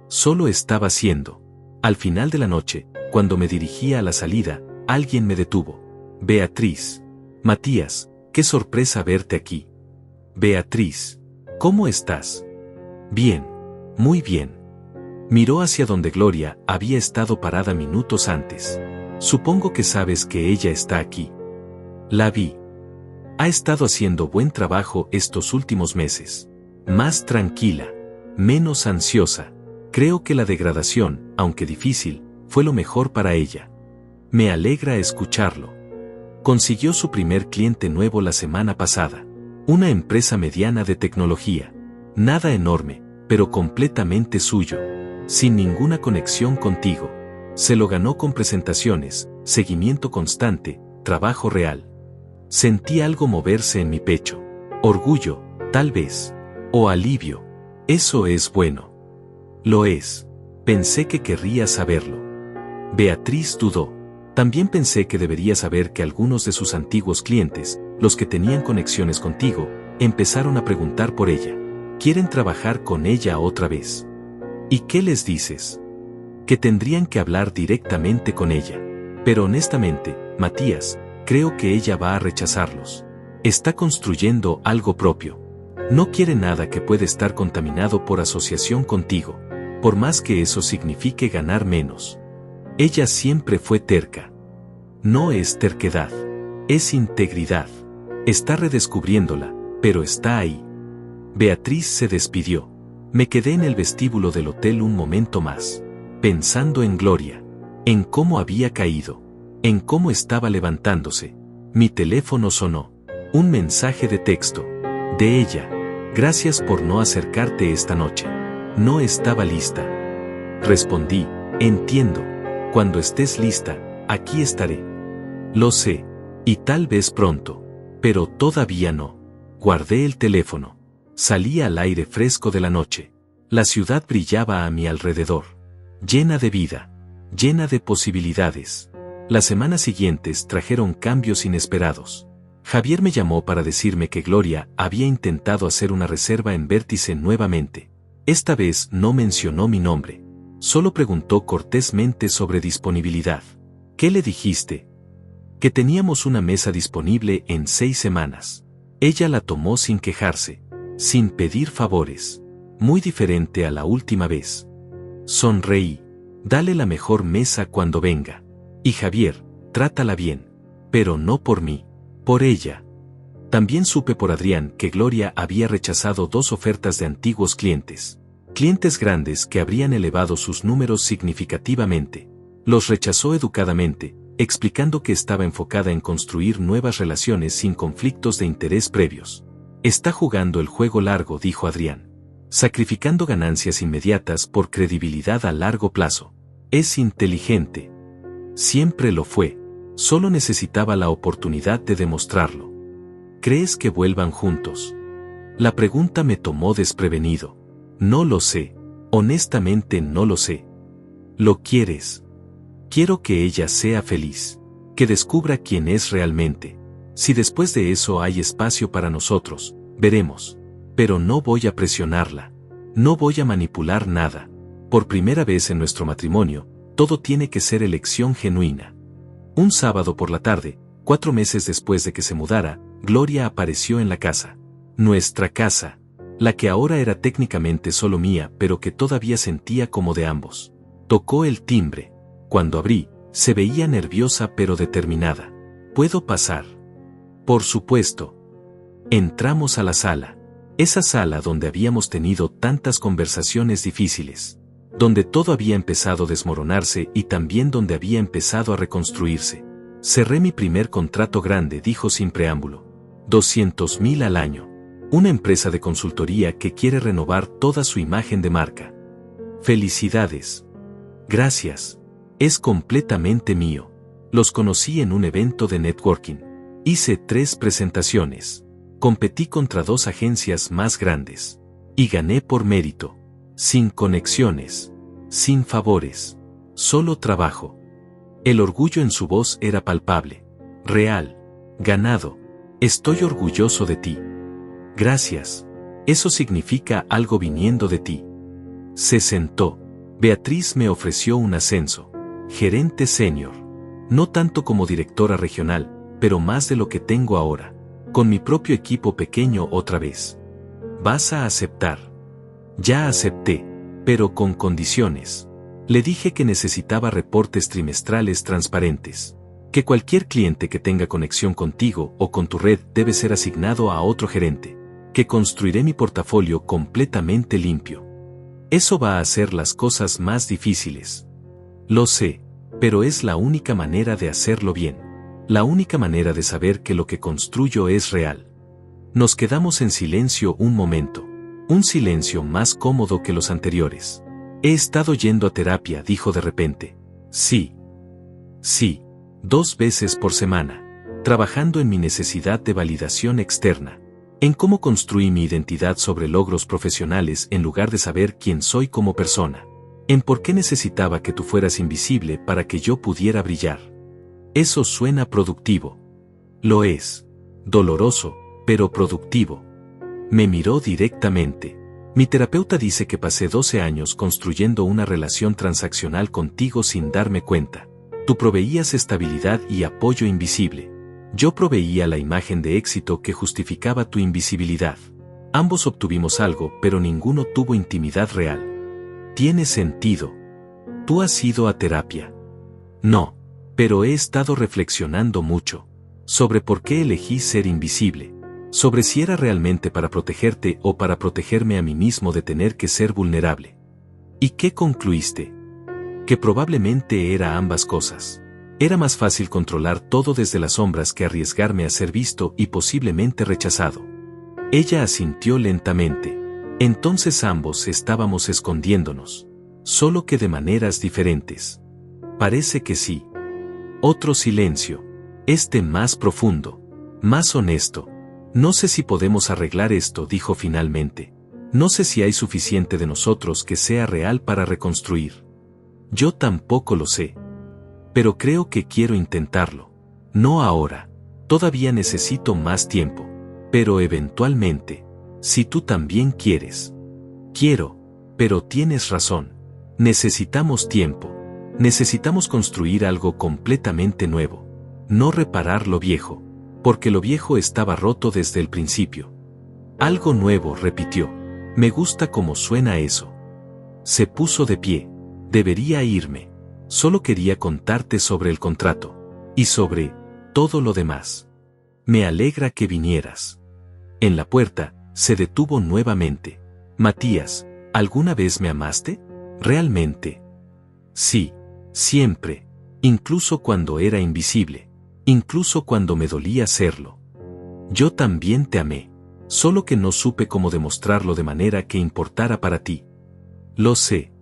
Solo estaba siendo. Al final de la noche, cuando me dirigía a la salida, alguien me detuvo. Beatriz. Matías, qué sorpresa verte aquí. Beatriz. ¿Cómo estás? Bien. Muy bien. Miró hacia donde Gloria había estado parada minutos antes. Supongo que sabes que ella está aquí. La vi. Ha estado haciendo buen trabajo estos últimos meses. Más tranquila. Menos ansiosa. Creo que la degradación, aunque difícil, fue lo mejor para ella. Me alegra escucharlo. Consiguió su primer cliente nuevo la semana pasada. Una empresa mediana de tecnología. Nada enorme, pero completamente suyo. Sin ninguna conexión contigo. Se lo ganó con presentaciones, seguimiento constante, trabajo real. Sentí algo moverse en mi pecho. Orgullo, tal vez. O alivio. Eso es bueno. Lo es. Pensé que querría saberlo. Beatriz dudó. También pensé que debería saber que algunos de sus antiguos clientes, los que tenían conexiones contigo, empezaron a preguntar por ella. Quieren trabajar con ella otra vez. ¿Y qué les dices? Que tendrían que hablar directamente con ella. Pero honestamente, Matías, creo que ella va a rechazarlos. Está construyendo algo propio. No quiere nada que pueda estar contaminado por asociación contigo, por más que eso signifique ganar menos. Ella siempre fue terca. No es terquedad. Es integridad. Está redescubriéndola, pero está ahí. Beatriz se despidió. Me quedé en el vestíbulo del hotel un momento más, pensando en Gloria, en cómo había caído, en cómo estaba levantándose. Mi teléfono sonó. Un mensaje de texto. De ella. Gracias por no acercarte esta noche. No estaba lista. Respondí, entiendo. Cuando estés lista, aquí estaré. Lo sé. Y tal vez pronto. Pero todavía no. Guardé el teléfono. Salí al aire fresco de la noche. La ciudad brillaba a mi alrededor. Llena de vida. Llena de posibilidades. Las semanas siguientes trajeron cambios inesperados. Javier me llamó para decirme que Gloria había intentado hacer una reserva en Vértice nuevamente. Esta vez no mencionó mi nombre. Solo preguntó cortésmente sobre disponibilidad. ¿Qué le dijiste? Que teníamos una mesa disponible en 6 semanas. Ella la tomó sin quejarse, sin pedir favores. Muy diferente a la última vez. Sonreí. Dale la mejor mesa cuando venga. Y Javier, trátala bien. Pero no por mí, por ella. También supe por Adrián que Gloria había rechazado 2 ofertas de antiguos clientes. Clientes grandes que habrían elevado sus números significativamente. Los rechazó educadamente, explicando que estaba enfocada en construir nuevas relaciones sin conflictos de interés previos. Está jugando el juego largo, dijo Adrián. Sacrificando ganancias inmediatas por credibilidad a largo plazo. Es inteligente. Siempre lo fue. Solo necesitaba la oportunidad de demostrarlo. ¿Crees que vuelvan juntos? La pregunta me tomó desprevenido. No lo sé. Honestamente no lo sé. ¿Lo quieres? Quiero que ella sea feliz. Que descubra quién es realmente. Si después de eso hay espacio para nosotros, veremos. Pero no voy a presionarla. No voy a manipular nada. Por primera vez en nuestro matrimonio, todo tiene que ser elección genuina. Un sábado por la tarde, 4 meses después de que se mudara, Gloria apareció en la casa. Nuestra casa. La que ahora era técnicamente solo mía, pero que todavía sentía como de ambos. Tocó el timbre. Cuando abrí, se veía nerviosa pero determinada. ¿Puedo pasar? Por supuesto. Entramos a la sala. Esa sala donde habíamos tenido tantas conversaciones difíciles. Donde todo había empezado a desmoronarse y también donde había empezado a reconstruirse. Cerré mi primer contrato grande, dijo sin preámbulo. 200.000 al año. Una empresa de consultoría que quiere renovar toda su imagen de marca. Felicidades. Gracias. Es completamente mío. Los conocí en un evento de networking. Hice 3 presentaciones. Competí contra 2 agencias más grandes. Y gané por mérito. Sin conexiones. Sin favores. Solo trabajo. El orgullo en su voz era palpable. Real. Ganado. Estoy orgulloso de ti. Gracias. Eso significa algo viniendo de ti. Se sentó. Beatriz me ofreció un ascenso. Gerente senior. No tanto como directora regional, pero más de lo que tengo ahora. Con mi propio equipo pequeño otra vez. ¿Vas a aceptar? Ya acepté, pero con condiciones. Le dije que necesitaba reportes trimestrales transparentes. Que cualquier cliente que tenga conexión contigo o con tu red debe ser asignado a otro gerente. Que construiré mi portafolio completamente limpio. Eso va a hacer las cosas más difíciles. Lo sé, pero es la única manera de hacerlo bien. La única manera de saber que lo que construyo es real. Nos quedamos en silencio un momento. Un silencio más cómodo que los anteriores. He estado yendo a terapia, dijo de repente. Sí. Sí. 2 veces por semana. Trabajando en mi necesidad de validación externa. En cómo construí mi identidad sobre logros profesionales en lugar de saber quién soy como persona. En por qué necesitaba que tú fueras invisible para que yo pudiera brillar. Eso suena productivo. Lo es. Doloroso, pero productivo. Me miró directamente. Mi terapeuta dice que pasé 12 años construyendo una relación transaccional contigo sin darme cuenta. Tú proveías estabilidad y apoyo invisible. Yo proveía la imagen de éxito que justificaba tu invisibilidad. Ambos obtuvimos algo, pero ninguno tuvo intimidad real. Tiene sentido. ¿Tú has ido a terapia? No, pero he estado reflexionando mucho. Sobre por qué elegí ser invisible. Sobre si era realmente para protegerte o para protegerme a mí mismo de tener que ser vulnerable. ¿Y qué concluiste? Que probablemente era ambas cosas. Era más fácil controlar todo desde las sombras que arriesgarme a ser visto y posiblemente rechazado. Ella asintió lentamente. Entonces ambos estábamos escondiéndonos. Solo que de maneras diferentes. Parece que sí. Otro silencio. Este más profundo. Más honesto. No sé si podemos arreglar esto, dijo finalmente. No sé si hay suficiente de nosotros que sea real para reconstruir. Yo tampoco lo sé. Pero creo que quiero intentarlo. No ahora. Todavía necesito más tiempo. Pero eventualmente. Si tú también quieres. Quiero. Pero tienes razón. Necesitamos tiempo. Necesitamos construir algo completamente nuevo. No reparar lo viejo, porque lo viejo estaba roto desde el principio. Algo nuevo, repitió. Me gusta cómo suena eso. Se puso de pie. Debería irme. Solo quería contarte sobre el contrato. Y sobre todo lo demás. Me alegra que vinieras. En la puerta, se detuvo nuevamente. Matías, ¿alguna vez me amaste? ¿Realmente? Sí, siempre. Incluso cuando era invisible. Incluso cuando me dolía serlo. Yo también te amé. Solo que no supe cómo demostrarlo de manera que importara para ti. Lo sé.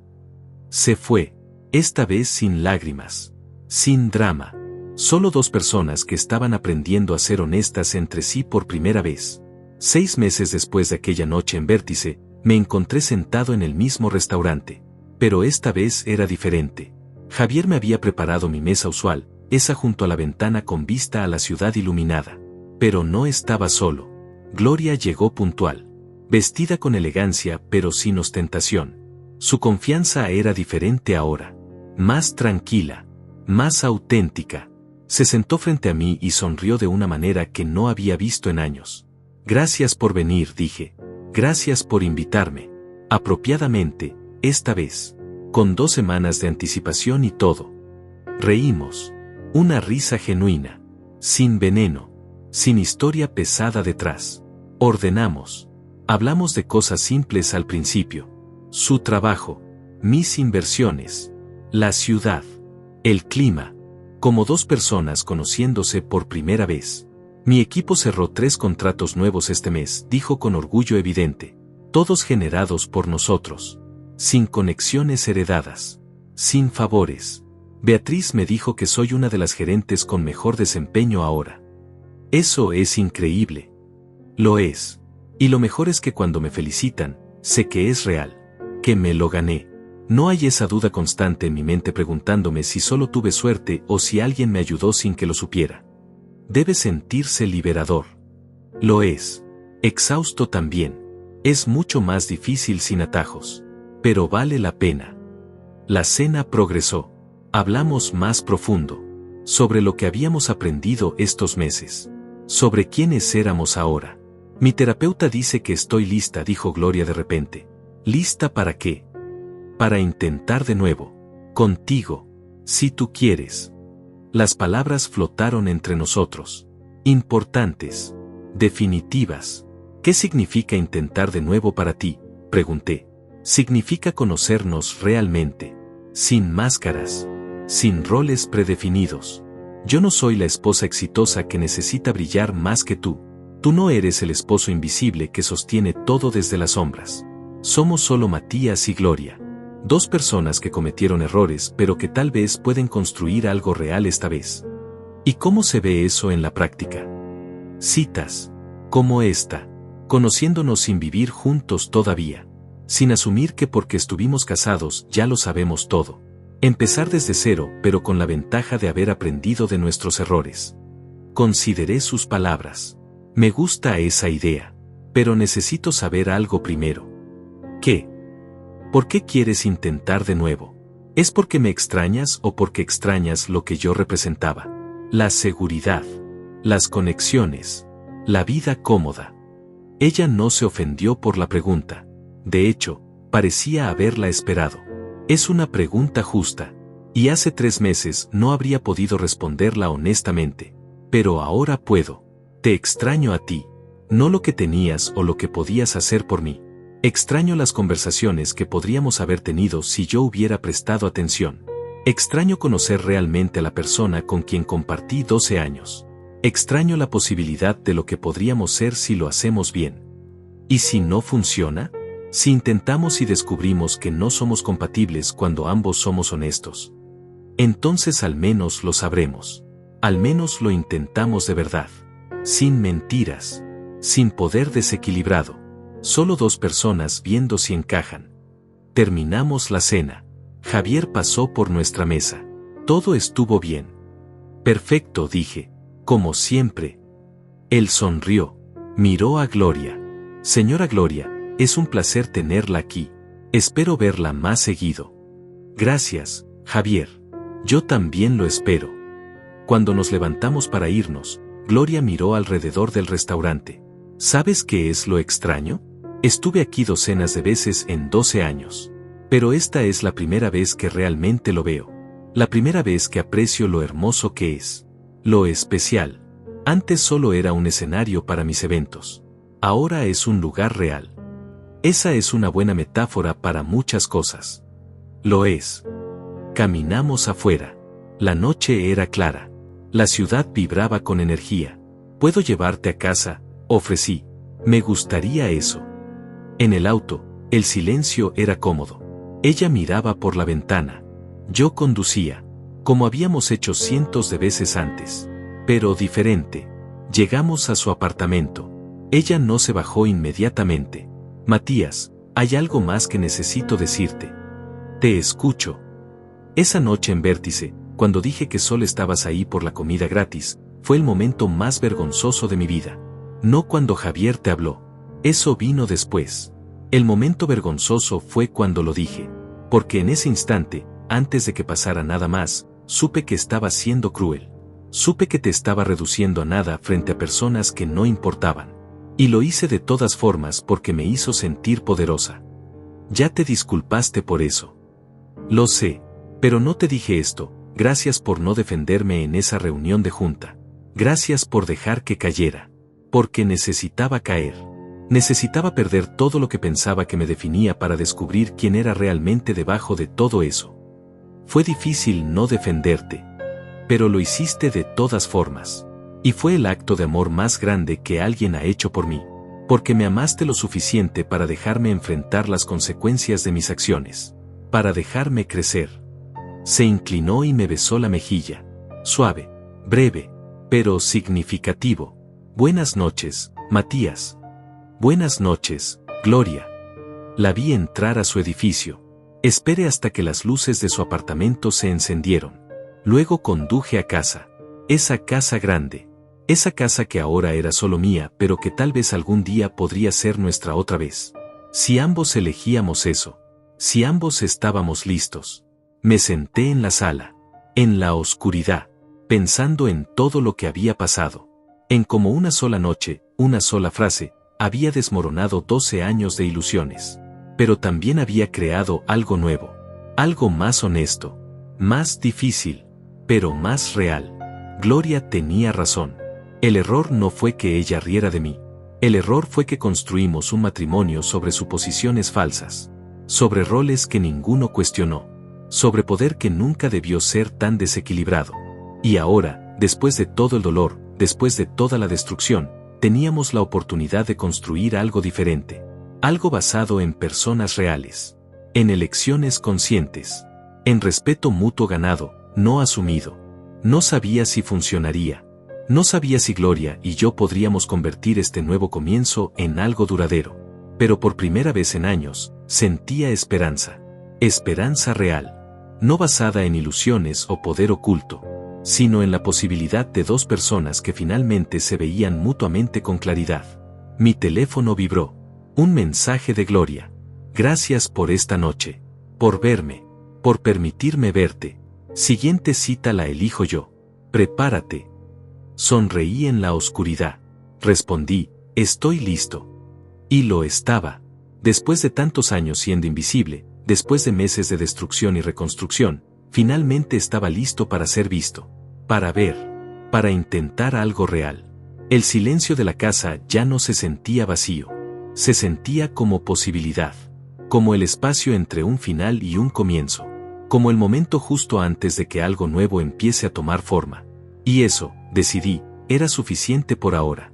Se fue, esta vez sin lágrimas. Sin drama. Solo dos personas que estaban aprendiendo a ser honestas entre sí por primera vez. 6 meses después de aquella noche en Vértice, me encontré sentado en el mismo restaurante. Pero esta vez era diferente. Javier me había preparado mi mesa usual, esa junto a la ventana con vista a la ciudad iluminada. Pero no estaba solo. Gloria llegó puntual. Vestida con elegancia pero sin ostentación. Su confianza era diferente ahora. Más tranquila. Más auténtica. Se sentó frente a mí y sonrió de una manera que no había visto en años. Gracias por venir, dije. Gracias por invitarme. Apropiadamente, esta vez. Con 2 semanas de anticipación y todo. Reímos. Una risa genuina. Sin veneno. Sin historia pesada detrás. Ordenamos. Hablamos de cosas simples al principio. Su trabajo. Mis inversiones. La ciudad. El clima. Como 2 personas conociéndose por primera vez. Mi equipo cerró 3 contratos nuevos este mes, dijo con orgullo evidente. Todos generados por nosotros. Sin conexiones heredadas. Sin favores. Beatriz me dijo que soy una de las gerentes con mejor desempeño ahora. Eso es increíble. Lo es. Y lo mejor es que cuando me felicitan, sé que es real. Que me lo gané. No hay esa duda constante en mi mente preguntándome si solo tuve suerte o si alguien me ayudó sin que lo supiera. Debe sentirse liberador. Lo es. Exhausto también. Es mucho más difícil sin atajos. Pero vale la pena. La cena progresó. Hablamos más profundo. Sobre lo que habíamos aprendido estos meses. Sobre quiénes éramos ahora. Mi terapeuta dice que estoy lista, dijo Gloria de repente. ¿Lista para qué? Para intentar de nuevo. Contigo. Si tú quieres. Las palabras flotaron entre nosotros. Importantes. Definitivas. ¿Qué significa intentar de nuevo para ti? Pregunté. Significa conocernos realmente. Sin máscaras. Sin roles predefinidos. Yo no soy la esposa exitosa que necesita brillar más que tú. Tú no eres el esposo invisible que sostiene todo desde las sombras. Somos solo Matías y Gloria. 2 personas que cometieron errores pero que tal vez pueden construir algo real esta vez. ¿Y cómo se ve eso en la práctica? Citas. Como esta. Conociéndonos sin vivir juntos todavía. Sin asumir que porque estuvimos casados ya lo sabemos todo. Empezar desde cero pero con la ventaja de haber aprendido de nuestros errores. Consideré sus palabras. Me gusta esa idea. Pero necesito saber algo primero. ¿Qué? ¿Por qué quieres intentar de nuevo? ¿Es porque me extrañas o porque extrañas lo que yo representaba? La seguridad. Las conexiones. La vida cómoda. Ella no se ofendió por la pregunta. De hecho, parecía haberla esperado. Es una pregunta justa. Y hace 3 meses no habría podido responderla honestamente. Pero ahora puedo. Te extraño a ti. No lo que tenías o lo que podías hacer por mí. Extraño las conversaciones que podríamos haber tenido si yo hubiera prestado atención. Extraño conocer realmente a la persona con quien compartí 12 años. Extraño la posibilidad de lo que podríamos ser si lo hacemos bien. ¿Y si no funciona? Si intentamos y descubrimos que no somos compatibles cuando ambos somos honestos. Entonces al menos lo sabremos. Al menos lo intentamos de verdad. Sin mentiras. Sin poder desequilibrado. Solo 2 personas viendo si encajan. Terminamos la cena. Javier pasó por nuestra mesa. Todo estuvo bien. Perfecto, dije. Como siempre. Él sonrió. Miró a Gloria. Señora Gloria, es un placer tenerla aquí. Espero verla más seguido. Gracias, Javier. Yo también lo espero. Cuando nos levantamos para irnos, Gloria miró alrededor del restaurante. ¿Sabes qué es lo extraño? Estuve aquí docenas de veces en 12 años. Pero esta es la primera vez que realmente lo veo. La primera vez que aprecio lo hermoso que es. Lo especial. Antes solo era un escenario para mis eventos. Ahora es un lugar real. Esa es una buena metáfora para muchas cosas. Lo es. Caminamos afuera. La noche era clara. La ciudad vibraba con energía. ¿Puedo llevarte a casa?, ofrecí. Me gustaría eso. En el auto, el silencio era cómodo. Ella miraba por la ventana. Yo conducía, como habíamos hecho cientos de veces antes. Pero diferente. Llegamos a su apartamento. Ella no se bajó inmediatamente. Matías, hay algo más que necesito decirte. Te escucho. Esa noche en Vértice, cuando dije que solo estabas ahí por la comida gratis, fue el momento más vergonzoso de mi vida. No cuando Javier te habló. Eso vino después. El momento vergonzoso fue cuando lo dije. Porque en ese instante, antes de que pasara nada más, supe que estaba siendo cruel. Supe que te estaba reduciendo a nada frente a personas que no importaban. Y lo hice de todas formas porque me hizo sentir poderosa. Ya te disculpaste por eso. Lo sé, pero no te dije esto. Gracias por no defenderme en esa reunión de junta. Gracias por dejar que cayera. Porque necesitaba caer. Necesitaba perder todo lo que pensaba que me definía para descubrir quién era realmente debajo de todo eso. Fue difícil no defenderte. Pero lo hiciste de todas formas. Y fue el acto de amor más grande que alguien ha hecho por mí. Porque me amaste lo suficiente para dejarme enfrentar las consecuencias de mis acciones. Para dejarme crecer. Se inclinó y me besó la mejilla. Suave, breve, pero significativo. Buenas noches, Matías. Buenas noches, Gloria. La vi entrar a su edificio. Esperé hasta que las luces de su apartamento se encendieron. Luego conduje a casa. Esa casa grande. Esa casa que ahora era solo mía, pero que tal vez algún día podría ser nuestra otra vez. Si ambos elegíamos eso. Si ambos estábamos listos. Me senté en la sala. En la oscuridad. Pensando en todo lo que había pasado. En cómo una sola noche, una sola frase, había desmoronado 12 años de ilusiones. Pero también había creado algo nuevo. Algo más honesto. Más difícil. Pero más real. Gloria tenía razón. El error no fue que ella riera de mí. El error fue que construimos un matrimonio sobre suposiciones falsas. Sobre roles que ninguno cuestionó. Sobre poder que nunca debió ser tan desequilibrado. Y ahora, después de todo el dolor, después de toda la destrucción, teníamos la oportunidad de construir algo diferente. Algo basado en personas reales. En elecciones conscientes. En respeto mutuo ganado, no asumido. No sabía si funcionaría. No sabía si Gloria y yo podríamos convertir este nuevo comienzo en algo duradero. Pero por primera vez en años, sentía esperanza. Esperanza real. No basada en ilusiones o poder oculto, sino en la posibilidad de dos personas que finalmente se veían mutuamente con claridad. Mi teléfono vibró. Un mensaje de Gloria. Gracias por esta noche. Por verme. Por permitirme verte. Siguiente cita la elijo yo. Prepárate. Sonreí en la oscuridad. Respondí, estoy listo. Y lo estaba. Después de tantos años siendo invisible, después de meses de destrucción y reconstrucción, finalmente estaba listo para ser visto. Para ver. Para intentar algo real. El silencio de la casa ya no se sentía vacío. Se sentía como posibilidad. Como el espacio entre un final y un comienzo. Como el momento justo antes de que algo nuevo empiece a tomar forma. Y eso, decidí, era suficiente por ahora.